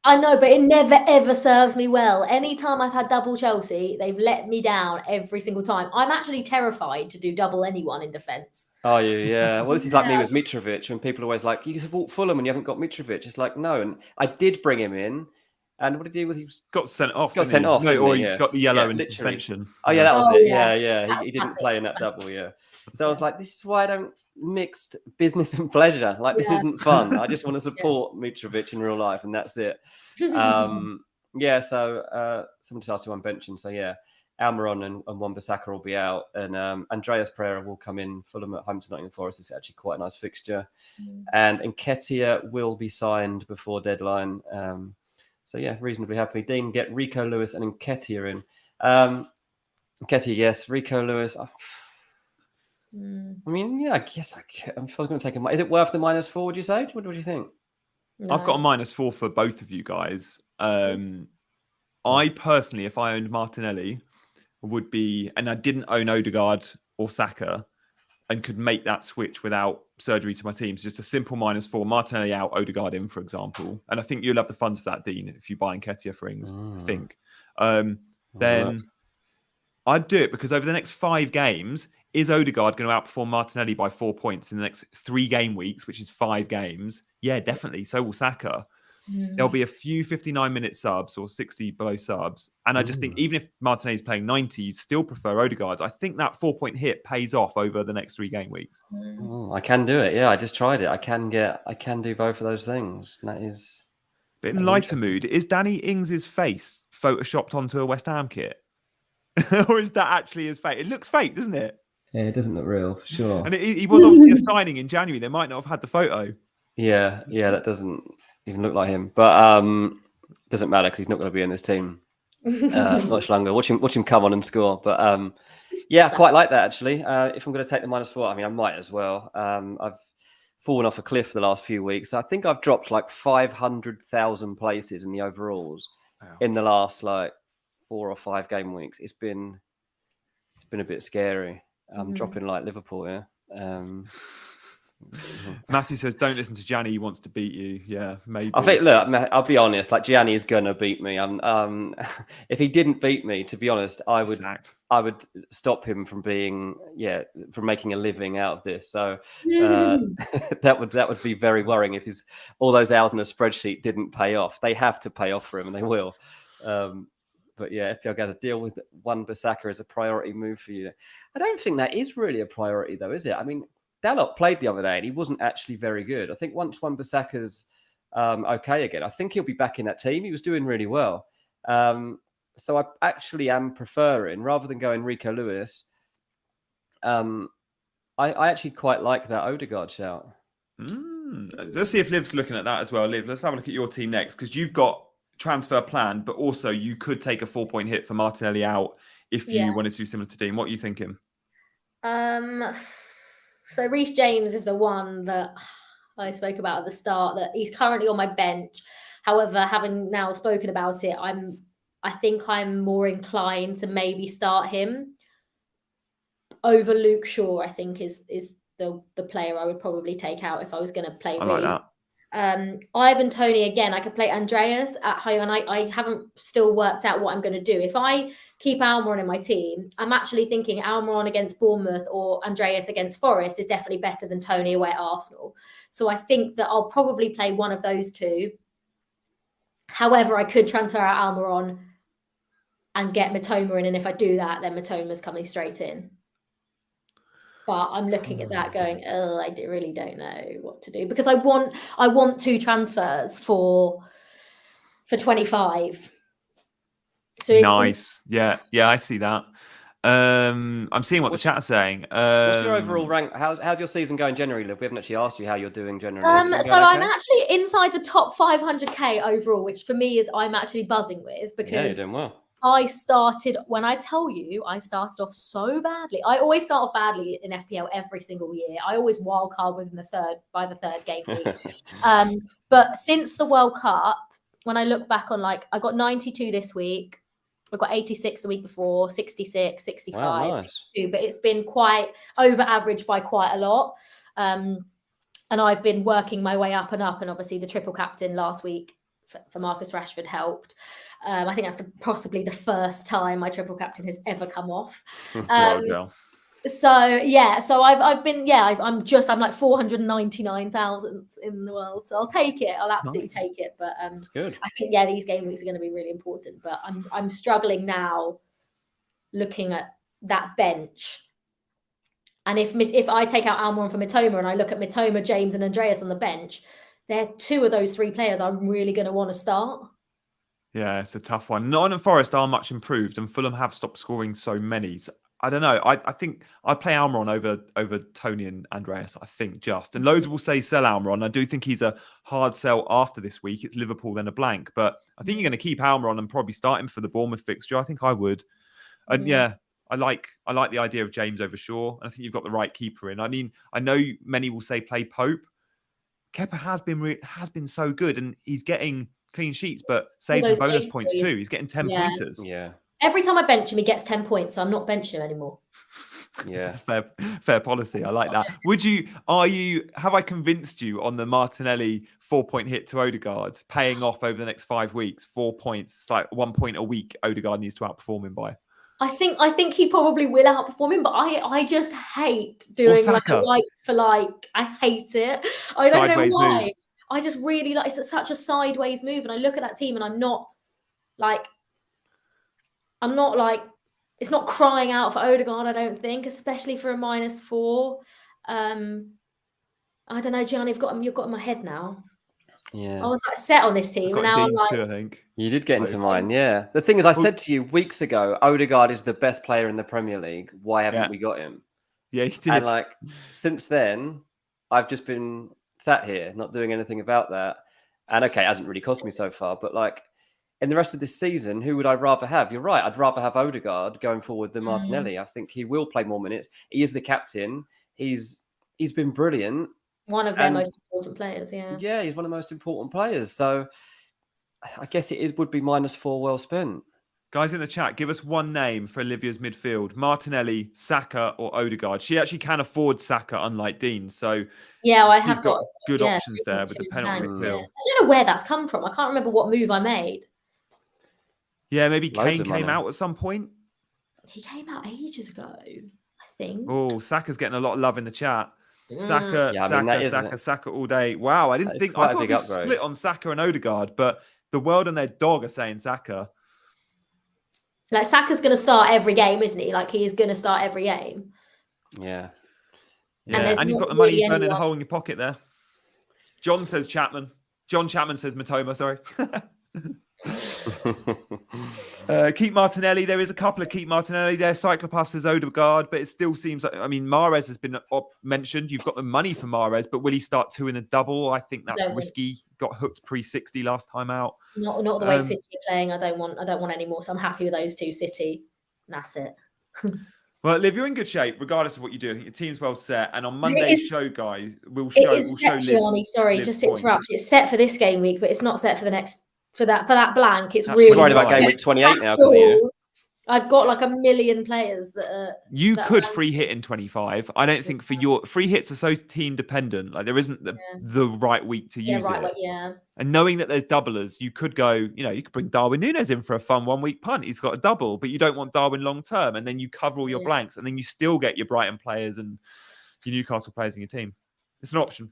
S2: I know, but it never ever serves me well. Anytime I've had double Chelsea, they've let me down every single time. I'm actually terrified to do double anyone in defence.
S3: Oh, yeah. Well, this is like me with Mitrovic, when people are always like, you support Fulham and you haven't got Mitrovic. It's like, no. And I did bring him in. And what did he do? He
S1: got sent off.
S3: Got sent off.
S1: No, or he
S3: Yes.
S1: got the yellow
S3: yeah,
S1: and
S3: literally.
S1: suspension.
S3: Oh, yeah, that was it. Yeah.
S2: That
S3: He didn't
S2: classic.
S3: play in that double, yeah. So I was like, this is why I don't mix business and pleasure. Like, this isn't fun. I just want to support Mitrovic in real life, and that's it. Yeah, so someone just asked who I'm benching. So, yeah, Almiron and Wan-Bissaka will be out, and Andreas Pereira will come in. Fulham at home to Nottingham Forest is actually quite a nice fixture. And Nketiah will be signed before deadline. So, yeah, reasonably happy. Dean, get Rico Lewis and Nketiah in. Nketiah, yes. Rico Lewis. I mean, yeah, I guess I'm going to take him. Is it worth the -4, would you say? What do you think?
S2: No.
S1: I've got a -4 for both of you guys. I personally, if I owned Martinelli, would be, and I didn't own Odegaard or Saka, and could make that switch without surgery to my teams, just a simple -4, Martinelli out, Odegaard in, for example. And I think you'll have the funds for that, Dean, if you buy Nketiah for Ings, I think. Then I'd do it, because over the next 5 games, is Odegaard going to outperform Martinelli by 4 points in the next 3 game weeks, which is 5 games? Yeah, definitely. So will Saka. There'll be a few 59-minute subs or 60 below subs. And I just think even if Martinelli's playing 90, you still prefer Odegaard. I think that 4-point hit pays off over the next 3 game weeks.
S3: I can do it. Yeah, I just tried it. I can do both of those things. And that is...
S1: But in lighter mood, is Danny Ings' face photoshopped onto a West Ham kit? Or is that actually his face? It looks fake, doesn't it?
S3: Yeah, it doesn't look real, for sure.
S1: And he was obviously a signing in January. They might not have had the photo. Yeah,
S3: that doesn't even look like him. But doesn't matter, because he's not going to be in this team much longer. Watch him come on and score. But yeah, I quite like that, actually. If I'm going to take the -4, I mean, I might as well. I've fallen off a cliff the last few weeks. I think I've dropped like 500,000 places in the overalls in the last like 4 or 5 game weeks. It's been a bit scary. I'm dropping like Liverpool here.
S1: Matthew says, don't listen to Gianni. He wants to beat you. Yeah, maybe.
S3: I think, look, I'll be honest, like Gianni is going to beat me. If he didn't beat me, to be honest, I would stop him from from making a living out of this. So that would be very worrying if all those hours in a spreadsheet didn't pay off. They have to pay off for him, and they will. But yeah, FPL guys, a deal with Wan-Bissaka is a priority move for you. I don't think that is really a priority, though, is it? I mean, Dalot played the other day and he wasn't actually very good. I think once Wan-Bissaka's okay again, I think he'll be back in that team. He was doing really well. So I actually am preferring, rather than going Rico Lewis, I actually quite like that Odegaard shout.
S1: Let's see if Liv's looking at that as well. Liv, let's have a look at your team next, because you've got transfer plan, but also you could take a 4-point hit for Martinelli out if you wanted to do similar to Dean. What are you thinking?
S2: So Reece James is the one that I spoke about at the start, that he's currently on my bench. However, having now spoken about it, I think I'm more inclined to maybe start him over Luke Shaw. I think is the player I would probably take out if I was going to play Reece.
S1: Like
S2: Ivan Toney, again, I could play Andreas at home, and I haven't still worked out what I'm going to do. If I keep Almiron in my team, I'm actually thinking Almiron against Bournemouth or Andreas against Forest is definitely better than Toney away at Arsenal. So I think that I'll probably play one of those two. However, I could transfer out Almiron and get Mitoma in, and if I do that, then Mitoma's coming straight in. But I'm looking at that going, I really don't know what to do, because I want 2 transfers for 25. So
S1: nice. Yeah, I see that. I'm seeing what the chat is saying.
S3: What's your overall rank? How's your season going generally, Liv? We haven't actually asked you how you're doing generally.
S2: So I'm actually inside the top 500k overall, which for me is I'm actually buzzing with, because
S3: you're doing well.
S2: I started off so badly. I always start off badly in FPL every single year. I always wildcard by the third game week. But since the World Cup, when I look back on, like, I got 92 this week. I got 86 the week before, 66, 65,
S3: wow, nice.
S2: 62. But it's been quite over average by quite a lot. And I've been working my way up and up. And obviously the triple captain last week for Marcus Rashford helped. I think that's possibly the first time my triple captain has ever come off. So I've been I'm like 499,000 in the world. So I'll take it. I'll absolutely take it. But
S3: good.
S2: I think these game weeks are going to be really important. But I'm struggling now looking at that bench. And if I take out Almiron for Mitoma and I look at Mitoma, James, and Andreas on the bench, they're two of those three players I'm really going to want to start.
S1: Yeah, it's a tough one. Nottingham Forest are much improved, and Fulham have stopped scoring so many. So, I don't know. I think I'd play Almiron over Tony and Andreas, I think, just. And loads will say sell Almiron. I do think he's a hard sell after this week. It's Liverpool, then a blank. But I think you're going to keep Almiron and probably start him for the Bournemouth fixture. I think I would. And I like the idea of James over Shaw. And I think you've got the right keeper in. I mean, I know many will say play Pope. Kepa has been so good, and he's getting clean sheets, but saves and bonus points too. He's getting 10 pointers.
S3: Yeah.
S2: Every time I bench him, he gets 10 points, so I'm not benching him anymore.
S3: Yeah.
S1: It's a fair policy. I like that. Have I convinced you on the Martinelli 4-point hit to Odegaard paying off over the next 5 weeks? 4 points, it's like 1 point a week Odegaard needs to outperform him by.
S2: I think he probably will outperform him, but I just hate doing like a like for like. I hate it. I don't know why. Move. I just really like it's such a sideways move, and I look at that team and I'm not like it's not crying out for Odegaard, I don't think, especially for a -4. I don't know, Gianni, you've got him in my head now.
S3: Yeah.
S2: I was like set on this team.
S1: And now I'm like, too, I think.
S3: You did get into mine, yeah. The thing is, I said to you weeks ago, Odegaard is the best player in the Premier League. Why haven't we got him?
S1: Yeah, you did.
S3: And like since then, I've just been sat here not doing anything about that. And okay, it hasn't really cost me so far, but like in the rest of this season, who would I rather have? You're right. I'd rather have Odegaard going forward than Martinelli. I think he will play more minutes. He is the captain. He's been brilliant.
S2: One of their most important players, yeah.
S3: Yeah, he's one of the most important players. So I guess would be -4 well spent.
S1: Guys in the chat, give us one name for Olivia's midfield. Martinelli, Saka, or Odegaard. She actually can afford Saka, unlike Dean. So
S2: yeah, I have got
S1: good options there with the penalty midfield.
S2: I don't know where that's come from. I can't remember what move I made.
S1: Yeah, maybe Kane came out at some point.
S2: He came out ages ago, I think.
S1: Oh, Saka's getting a lot of love in the chat. Saka all day. Wow, I thought we'd split on Saka and Odegaard, but the world and their dog are saying Saka.
S2: Like Saka's going to start every game, isn't he? Like he is going to start every game.
S3: Yeah.
S1: And you've got the money burning a hole in your pocket there. John says Chapman. John Chapman says Mitoma, sorry. Keep Martinelli. There is a couple of keep Martinelli there. Cyclopass says Odegaard, but it still seems like, I mean, Mahrez has been mentioned. You've got the money for Mahrez, but will he start 2 in a double? I think that's risky. Got hooked pre-60 last time out.
S2: Not the way City are playing. I don't want any more. So I'm happy with those two. City. That's it.
S1: Well, Liv, you're in good shape, regardless of what you do. I think your team's well set. And on Monday's show, guys, we'll show. It is set,
S2: Gianni. Sorry, just to interrupt. It's set for this game week, but it's not set for the next. For that blank, it's really
S3: worried about game week 28 now because of you.
S2: I've got like a million players that are.
S1: You could free hit in 25. I don't think for your free hits are so team dependent. Like there isn't the right week to use it.
S2: Yeah.
S1: And knowing that there's doublers, you could go. You could bring Darwin Nunez in for a fun 1 week punt. He's got a double, but you don't want Darwin long term. And then you cover all your blanks, and then you still get your Brighton players and your Newcastle players in your team. It's an option.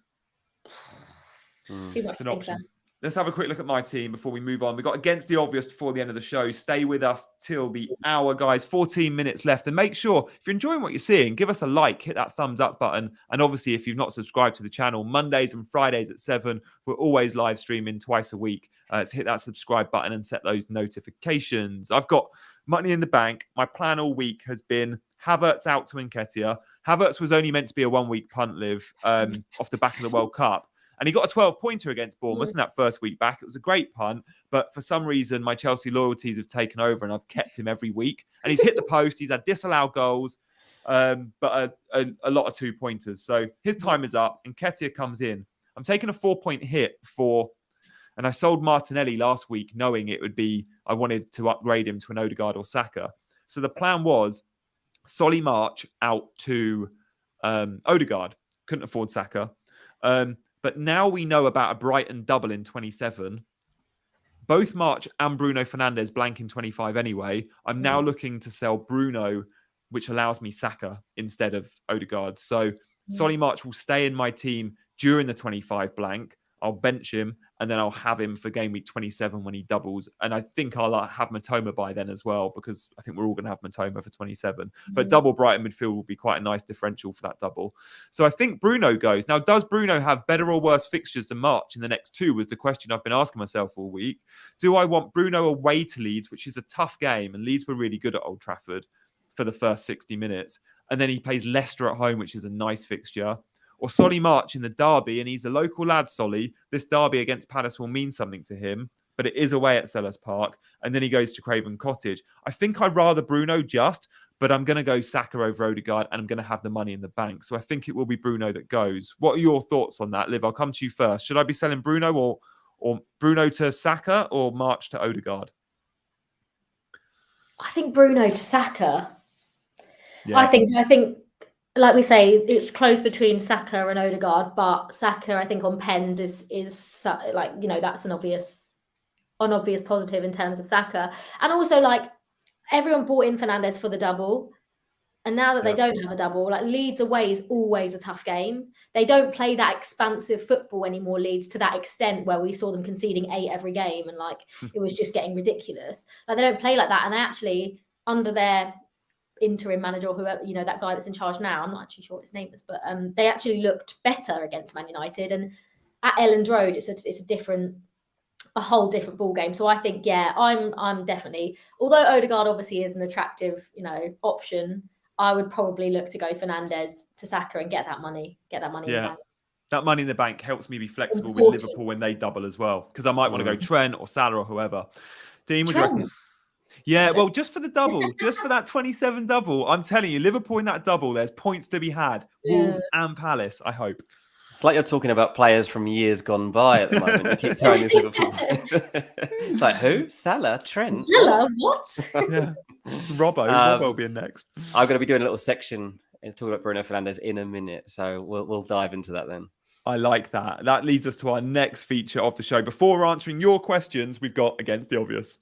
S2: Too much.
S1: It's an option. Let's have a quick look at my team before we move on. We've got against the obvious before the end of the show. Stay with us till the hour, guys. 14 minutes left. And make sure, if you're enjoying what you're seeing, give us a like, hit that thumbs up button. And obviously, if you've not subscribed to the channel, Mondays and Fridays at 7, we're always live streaming twice a week. So hit that subscribe button and set those notifications. I've got money in the bank. My plan all week has been Havertz out to Nketiah. Havertz was only meant to be a 1 week punt, Liv, off the back of the World Cup. And he got a 12-pointer against Bournemouth in that first week back. It was a great punt. But for some reason, my Chelsea loyalties have taken over and I've kept him every week. And he's hit the post. He's had disallowed goals, but a lot of 2-pointers. So his time is up. And Nketiah comes in. I'm taking a 4-point hit and I sold Martinelli last week knowing it would be, I wanted to upgrade him to an Odegaard or Saka. So the plan was Solly March out to Odegaard. Couldn't afford Saka. But now we know about a Brighton double in 27. Both March and Bruno Fernandes blank in 25 anyway. I'm now looking to sell Bruno, which allows me Saka instead of Odegaard. So Solly March will stay in my team during the 25 blank. I'll bench him and then I'll have him for game week 27 when he doubles. And I think I'll have Matoma by then as well, because I think we're all going to have Matoma for 27. But double Brighton midfield will be quite a nice differential for that double. So I think Bruno goes. Now, does Bruno have better or worse fixtures than March in the next two was the question I've been asking myself all week. Do I want Bruno away to Leeds, which is a tough game, and Leeds were really good at Old Trafford for the first 60 minutes, and then he plays Leicester at home, which is a nice fixture? Or Solly March in the derby, and he's a local lad, Solly. This derby against Palace will mean something to him, but it is away at Selhurst Park, and then he goes to Craven Cottage. I think I'd rather Bruno but I'm going to go Saka over Odegaard, and I'm going to have the money in the bank. So I think it will be Bruno that goes. What are your thoughts on that, Liv? I'll come to you first. Should I be selling Bruno or Bruno to Saka or March to Odegaard?
S2: I think Bruno to Saka.
S1: Yeah.
S2: I think, like we say, it's close between Saka and Odegaard, but Saka, I think, on pens is like, you know, that's an obvious positive in terms of Saka. And also, like, everyone bought in Fernandes for the double, and now that they don't have a double, like, Leeds away is always a tough game. They don't play that expansive football anymore, Leeds, to that extent where we saw them conceding 8 every game, and like it was just getting ridiculous. Like, they don't play like that, and they actually, under their interim manager, or whoever, you know, that guy that's in charge now, I'm not actually sure what his name is, but they actually looked better against Man United. And at Elland Road, it's a whole different ball game. So I think, I'm definitely, although Odegaard obviously is an attractive, you know, option, I would probably look to go Fernandes to Saka and get that money in the bank.
S1: That money in the bank helps me be flexible with Liverpool when they double as well, because I might want to go Trent or Salah or whoever. Dean, would you reckon? Yeah, well, just for the double, just for that 27 double, I'm telling you, Liverpool in that double, there's points to be had. Wolves and Palace, I hope.
S3: It's like you're talking about players from years gone by at the moment. You keep throwing this Liverpool. It's like, who? Salah? Trent?
S2: Salah? What?
S1: Yeah. Robbo will be in next.
S3: I'm going to be doing a little section and talking about Bruno Fernandes in a minute. So we'll dive into that then.
S1: I like that. That leads us to our next feature of the show. Before answering your questions, we've got Against the Obvious.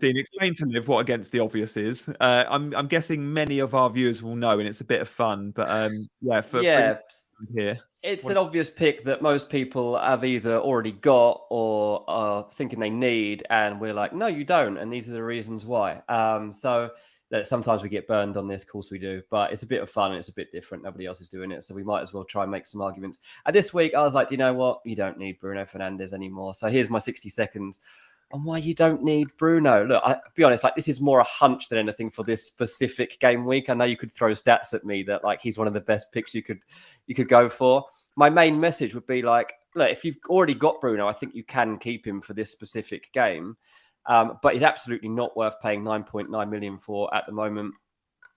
S1: Dean, explain to Liv what Against the Obvious is. I'm guessing many of our viewers will know, and it's a bit of fun. But here.
S3: It's an obvious pick that most people have either already got or are thinking they need, and we're like, no, you don't, and these are the reasons why. So sometimes we get burned on this, of course we do, but it's a bit of fun and it's a bit different. Nobody else is doing it, so we might as well try and make some arguments. And this week, I was like, you know what? You don't need Bruno Fernandes anymore. So here's my 60 seconds on why you don't need Bruno. Look, I'll be honest, like, this is more a hunch than anything for this specific game week. I know you could throw stats at me that like he's one of the best picks you could go for. My main message would be like, look, if you've already got Bruno, I think you can keep him for this specific game. But he's absolutely not worth paying 9.9 million for at the moment.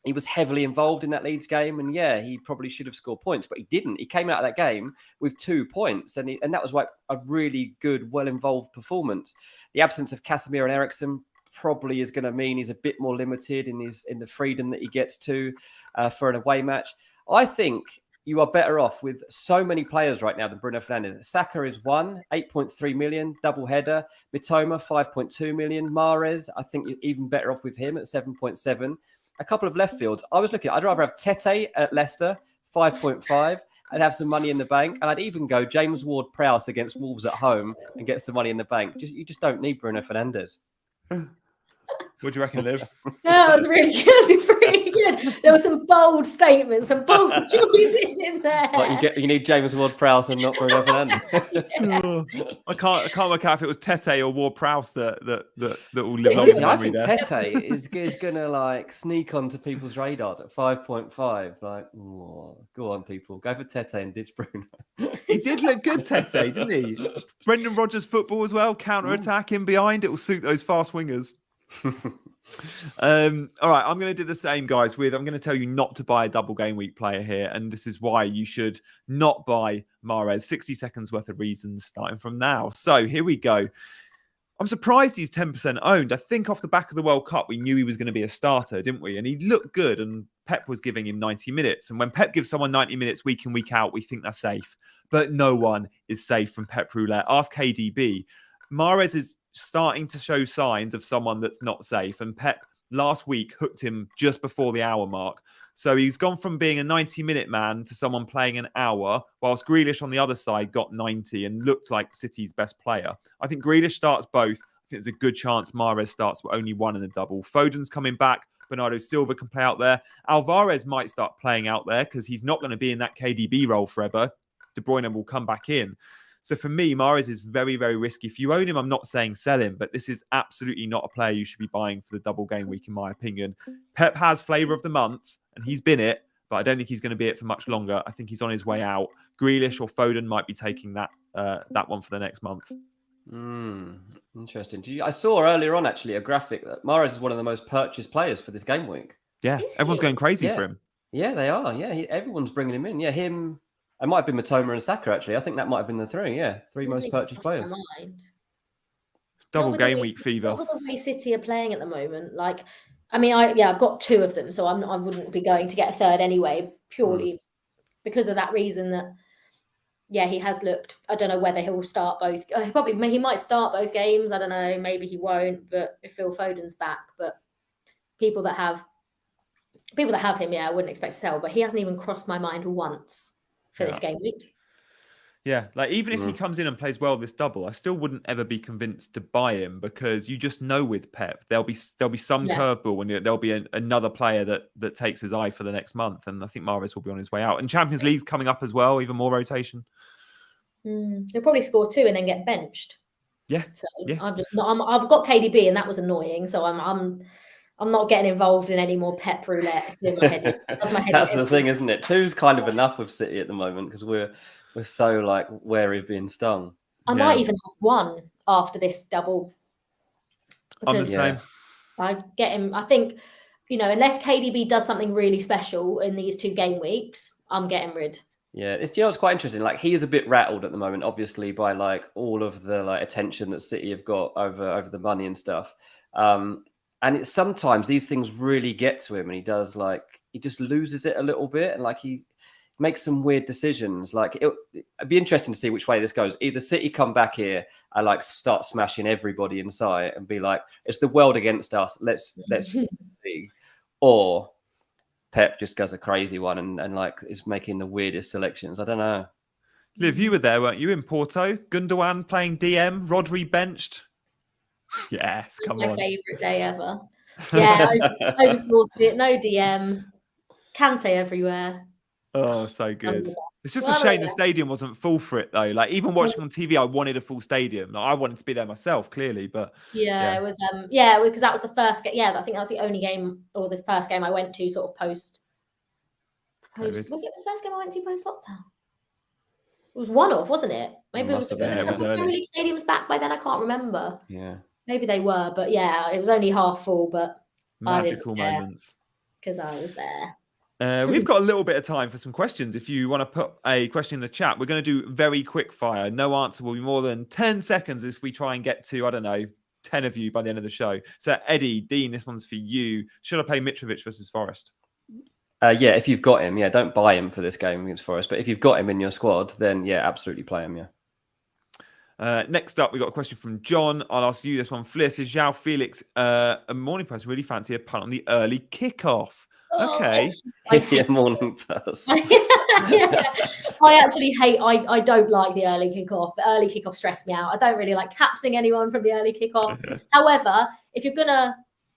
S3: He was heavily involved in that Leeds game, and yeah, he probably should have scored points, but he didn't. He came out of that game with 2 points, and that was like a really good, well-involved performance. The absence of Casemiro and Eriksen probably is going to mean he's a bit more limited in the freedom that he gets to for an away match. I think you are better off with so many players right now than Bruno Fernandes. Saka is 8.3 million, double header. Mitoma, 5.2 million. Mahrez, I think you're even better off with him at 7.7. A couple of left fields. I'd rather have Tete at Leicester, 5.5, and have some money in the bank. And I'd even go James Ward-Prowse against Wolves at home and get some money in the bank. You just don't need Bruno Fernandes.
S1: What do you reckon, Liv?
S2: That was really good. It was pretty good. There were some bold statements, some bold choices in there.
S3: Like you need James Ward-Prowse and not Bruno Fernandes.
S1: I can't work out if it was Tete or Ward-Prowse that will live on in memory there.
S3: I think Tete is gonna like sneak onto people's radars at 5.5. Like, go on, people, go for Tete and ditch Bruno.
S1: He did look good, Tete, didn't he? Brendan Rodgers football as well, counter attack in behind. It will suit those fast wingers. All right, I'm going to do the same, guys. I'm going to tell you not to buy a double game week player here, and this is why you should not buy Mahrez. 60 seconds worth of reasons starting from now. So here we go. I'm surprised he's 10% owned. I think off the back of the World Cup, we knew he was going to be a starter, didn't we? And he looked good, and Pep was giving him 90 minutes. And when Pep gives someone 90 minutes week in, week out, we think they're safe. But no one is safe from Pep Roulette. Ask KDB. Mahrez is starting to show signs of someone that's not safe. And Pep last week hooked him just before the hour mark. So he's gone from being a 90-minute man to someone playing an hour, whilst Grealish on the other side got 90 and looked like City's best player. I think Grealish starts both. I think there's a good chance Mahrez starts with only one in the double. Foden's coming back. Bernardo Silva can play out there. Alvarez might start playing out there because he's not going to be in that KDB role forever. De Bruyne will come back in. So for me, Mahrez is very, very risky. If you own him, I'm not saying sell him, but this is absolutely not a player you should be buying for the double game week, in my opinion. Pep has flavour of the month, and he's been it, but I don't think he's going to be it for much longer. I think he's on his way out. Grealish or Foden might be taking that one for the next month.
S3: Interesting. I saw earlier on, actually, a graphic that Mahrez is one of the most purchased players for this game week.
S1: Yeah, everyone's going crazy for him.
S3: Yeah, they are. Yeah, everyone's bringing him in. Yeah, him... It might have been Matoma and Saka, actually. I think that might have been the three. Yeah, three most purchased players.
S1: Double game week fever.
S2: Not with the way City are playing at the moment. Like, I mean, I've got two of them, so I wouldn't be going to get a third anyway, purely because of that reason that, yeah, he has looked. I don't know whether he'll start both. He might start both games. I don't know. Maybe he won't. But if Phil Foden's back, but people that have him, yeah, I wouldn't expect to sell. But he hasn't even crossed my mind once for this game week.
S1: Yeah, like even if he comes in and plays well this double, I still wouldn't ever be convinced to buy him because you just know with Pep there'll be some curveball and there'll be another player that takes his eye for the next month, and I think Mahrez will be on his way out. And Champions League's coming up as well, even more rotation.
S2: He'll probably score 2 and then get benched.
S1: Yeah,
S2: so I'm just not. I've got KDB and that was annoying, so I'm not getting involved in any more Pep roulette.
S3: That's the thing, isn't it? 2's kind of enough with City at the moment because we're so like wary of being stung.
S2: I might even have 1 after this double.
S1: I'm the same.
S2: I get him. I think, unless KDB does something really special in these 2 game weeks, I'm getting rid.
S3: Yeah, it's quite interesting. Like he is a bit rattled at the moment, obviously, by like all of the like attention that City have got over the money and stuff. And it's sometimes these things really get to him, and he just loses it a little bit, and like he makes some weird decisions. Like it'd be interesting to see which way this goes. Either City come back here and like start smashing everybody in sight and be like, it's the world against us. Let's see, or Pep just does a crazy one and like is making the weirdest selections. I don't know.
S1: Liv, you were there, weren't you, in Porto? Gundogan playing DM, Rodri benched. Yes, come on.
S2: My favourite day ever. Yeah, I overthought it. No DM. Kante everywhere.
S1: Oh, so good. It's just a shame the stadium wasn't full for it, though. Like, even watching on TV, I wanted a full stadium. Like, I wanted to be there myself, clearly, but...
S2: Yeah, it was... because that was the first game. Yeah, I think that was the only game, or the first game I went to sort of post... Was it the first game I went to post-lockdown? It was one of, wasn't it? Maybe it was Premier League stadiums back by then. I can't remember.
S3: Yeah.
S2: Maybe they were, but yeah, it was only half full, but
S1: magical moments.
S2: Because I was there.
S1: We've got a little bit of time for some questions. If you want to put a question in the chat, we're going to do very quick fire. No answer will be more than 10 seconds if we try and get to, I don't know, 10 of you by the end of the show. So Eddie, Dean, this one's for you. Should I play Mitrovic versus Forest?
S3: Yeah, if you've got him, don't buy him for this game against Forest. But if you've got him in your squad, then yeah, absolutely play him,
S1: Next up, we got a question from John. I'll ask you this one. Fliss, is João Felix a morning person really fancy a punt on the early kickoff? Okay.
S3: Morning person.
S2: I actually hate, I don't like the early kickoff. The early kickoff stressed me out. I don't really like capsing anyone from the early kickoff. However, if you're going to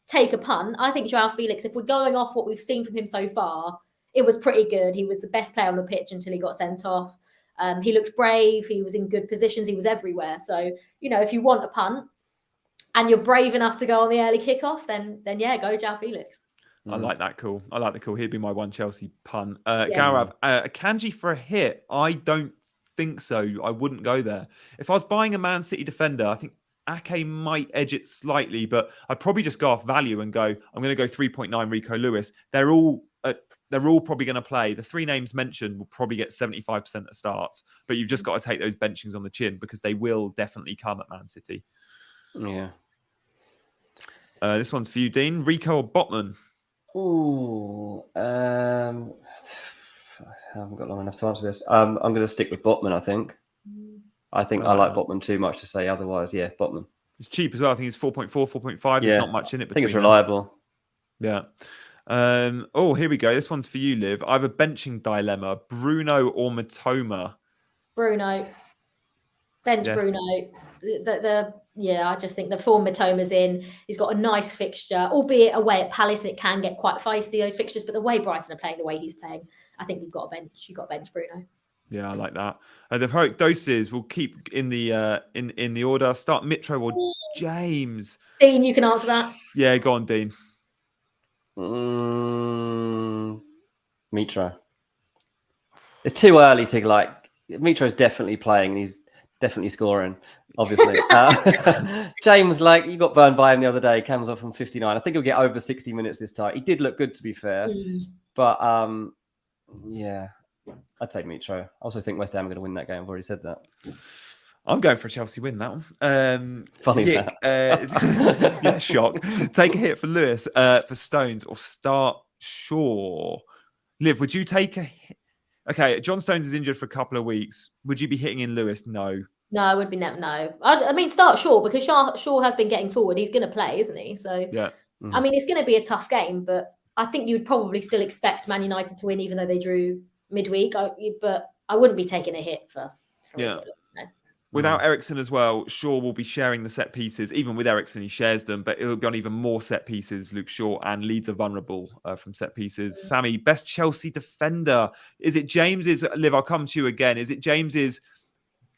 S2: take a punt, I think João Felix, if we're going off what we've seen from him so far, it was pretty good. He was the best player on the pitch until he got sent off. He looked brave. He was in good positions. He was everywhere. So, if you want a punt and you're brave enough to go on the early kickoff, then yeah, go João Felix.
S1: I like that call. He'd be my one Chelsea punt. Gaurav, Akanji for a hit. I don't think so. I wouldn't go there. If I was buying a Man City defender, I think Ake might edge it slightly, but I'd probably just go off value and go, I'm going to go 3.9 Rico Lewis. They're all probably going to play. The 3 names mentioned will probably get 75% of starts, but you've just got to take those benchings on the chin because they will definitely come at Man City.
S3: Yeah.
S1: This one's for you, Dean. Rico or Botman?
S3: Ooh. I haven't got long enough to answer this. I'm going to stick with Botman, I think. I like Botman too much to say otherwise. Yeah, Botman.
S1: It's cheap as well. I think it's 4.4, 4.5. There's not much in it between.
S3: I think it's reliable.
S1: Yeah. Here we go. This one's for you, Liv. I have a benching dilemma. Bruno or Matoma?
S2: Bruno. Bench Bruno. I just think the form Matoma's in. He's got a nice fixture, albeit away at Palace, and it can get quite feisty, those fixtures. But the way Brighton are playing, the way he's playing, I think you've got to bench Bruno.
S1: Yeah, I like that. The heroic doses will keep in the in the order. Start Mitro or James.
S2: Dean, you can answer that.
S1: Yeah, go on, Dean.
S3: Mitro. It's too early to Mitro's definitely playing and he's definitely scoring, obviously. James, you got burned by him the other day, comes off from 59. I think he'll get over 60 minutes this time. He did look good, to be fair. But yeah, I'd take Mitro. I also think West Ham are going to win that game. I've already said that.
S1: I'm going for a Chelsea win, that one.
S3: Funny
S1: that. Yeah, shock. Take a hit for Lewis for Stones or start Shaw. Liv, would you take a hit? Okay, John Stones is injured for a couple of weeks. Would you be hitting in Lewis? No.
S2: No, I would be no. I mean, start Shaw because Shaw has been getting forward. He's going to play, isn't he? So
S1: yeah.
S2: I mean, it's going to be a tough game, but I think you would probably still expect Man United to win, even though they drew midweek. But I wouldn't be taking a hit for Lewis, no.
S1: Without Eriksen as well, Shaw will be sharing the set pieces. Even with Eriksen, he shares them, but it'll be on even more set pieces. Luke Shaw, and Leeds are vulnerable from set pieces. Sammy, best Chelsea defender. Is it James's? Liv, I'll come to you again. Is it James's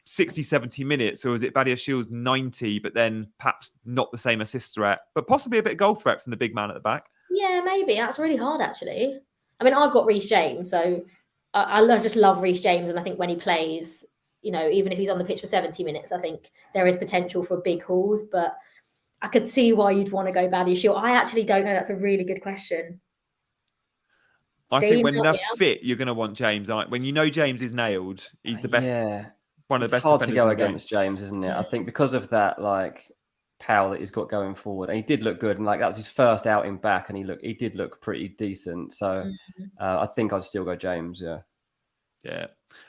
S1: 60, 70 minutes, or is it Badiashiel's 90, but then perhaps not the same assist threat, but possibly a bit of goal threat from the big man at the back?
S2: Yeah, maybe. That's really hard, actually. I mean, I've got Reece James, so I just love Reece James, and I think when he plays, even if he's on the pitch for 70 minutes, I think there is potential for big hauls, but I could see why you'd want to go Badiashile. I actually don't know. That's a really good question.
S1: I think when they're fit, you're going to want James. When you know James is nailed, he's the best.
S3: Yeah.
S1: One of the best.
S3: It's hard to go against James, isn't it? I think because of that, power that he's got going forward, and he did look good, and that was his first outing back, and he did look pretty decent. So I think I'd still go James. Yeah.
S1: Yeah.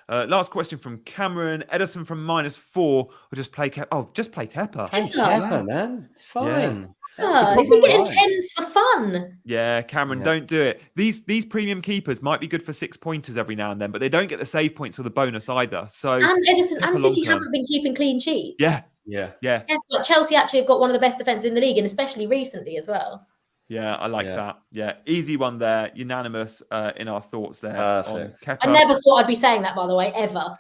S1: Last question from Cameron. Edison from -4. Or just play Kepa. Oh, just play Kepa.
S3: Play Kepa, man. It's fine.
S2: Yeah. He's been getting 10s for fun.
S1: Yeah, Cameron, don't do it. These premium keepers might be good for 6-pointers every now and then, but they don't get the save points or the bonus either. So
S2: and Edison and City haven't been keeping clean sheets.
S1: Yeah.
S2: Chelsea actually have got one of the best defenses in the league, and especially recently as well.
S1: Yeah, I like that. Yeah, easy one there. Unanimous in our thoughts there.
S3: Perfect.
S2: I never thought I'd be saying that, by the way, ever.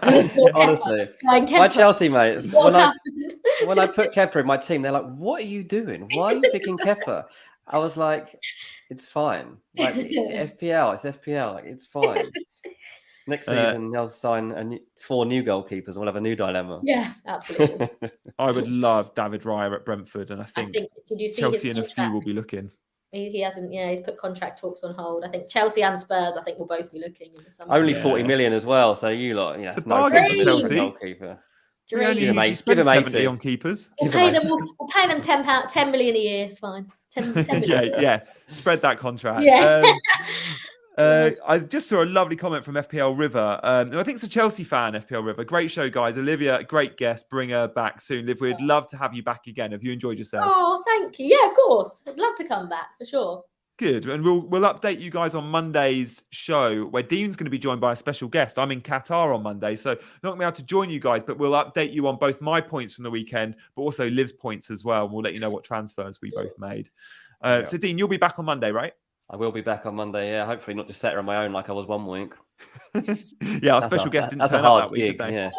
S3: Honestly, my Chelsea mates, when I put Kepa in my team, they're like, "What are you doing? Why are you picking Kepa?" I was like, "It's fine. FPL, it's FPL. It's fine." Next season, they'll sign 4 new goalkeepers and we'll have a new dilemma.
S2: Yeah, absolutely.
S1: I would love David Raya at Brentford, and I think
S2: did you see
S1: Chelsea and a few will be looking.
S2: He hasn't, he's put contract talks on hold. I think Chelsea and Spurs, I think, will both be looking in the summer.
S3: Only 40 million as well, so you lot,
S1: it's a bargain for Chelsea.
S3: Goalkeeper.
S1: We only usually spend 70 on keepers.
S2: We'll pay them £10 million a year. It's fine. 10 million.
S1: Yeah. Spread that contract.
S2: Yeah.
S1: I just saw a lovely comment from FPL River. I think it's a Chelsea fan, FPL River. Great show, guys. Olivia, great guest. Bring her back soon. Liv, we'd love to have you back again. Have you enjoyed yourself?
S2: Oh, thank you. Yeah, of course. I'd love to come back for sure.
S1: Good. And we'll update you guys on Monday's show, where Dean's going to be joined by a special guest. I'm in Qatar on Monday, so not going to be able to join you guys, but we'll update you on both my points from the weekend, but also Liv's points as well. And we'll let you know what transfers we both made. So, Dean, you'll be back on Monday, right?
S3: I will be back on Monday, yeah. Hopefully not just sat on my own like I was one week.
S1: Yeah, our special guest didn't turn up that week, did they?
S3: Yeah.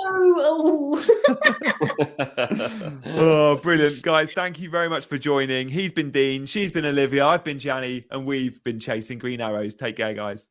S1: Oh, brilliant. Guys, thank you very much for joining. He's been Dean, she's been Olivia, I've been Gianni, and we've been chasing green arrows. Take care, guys.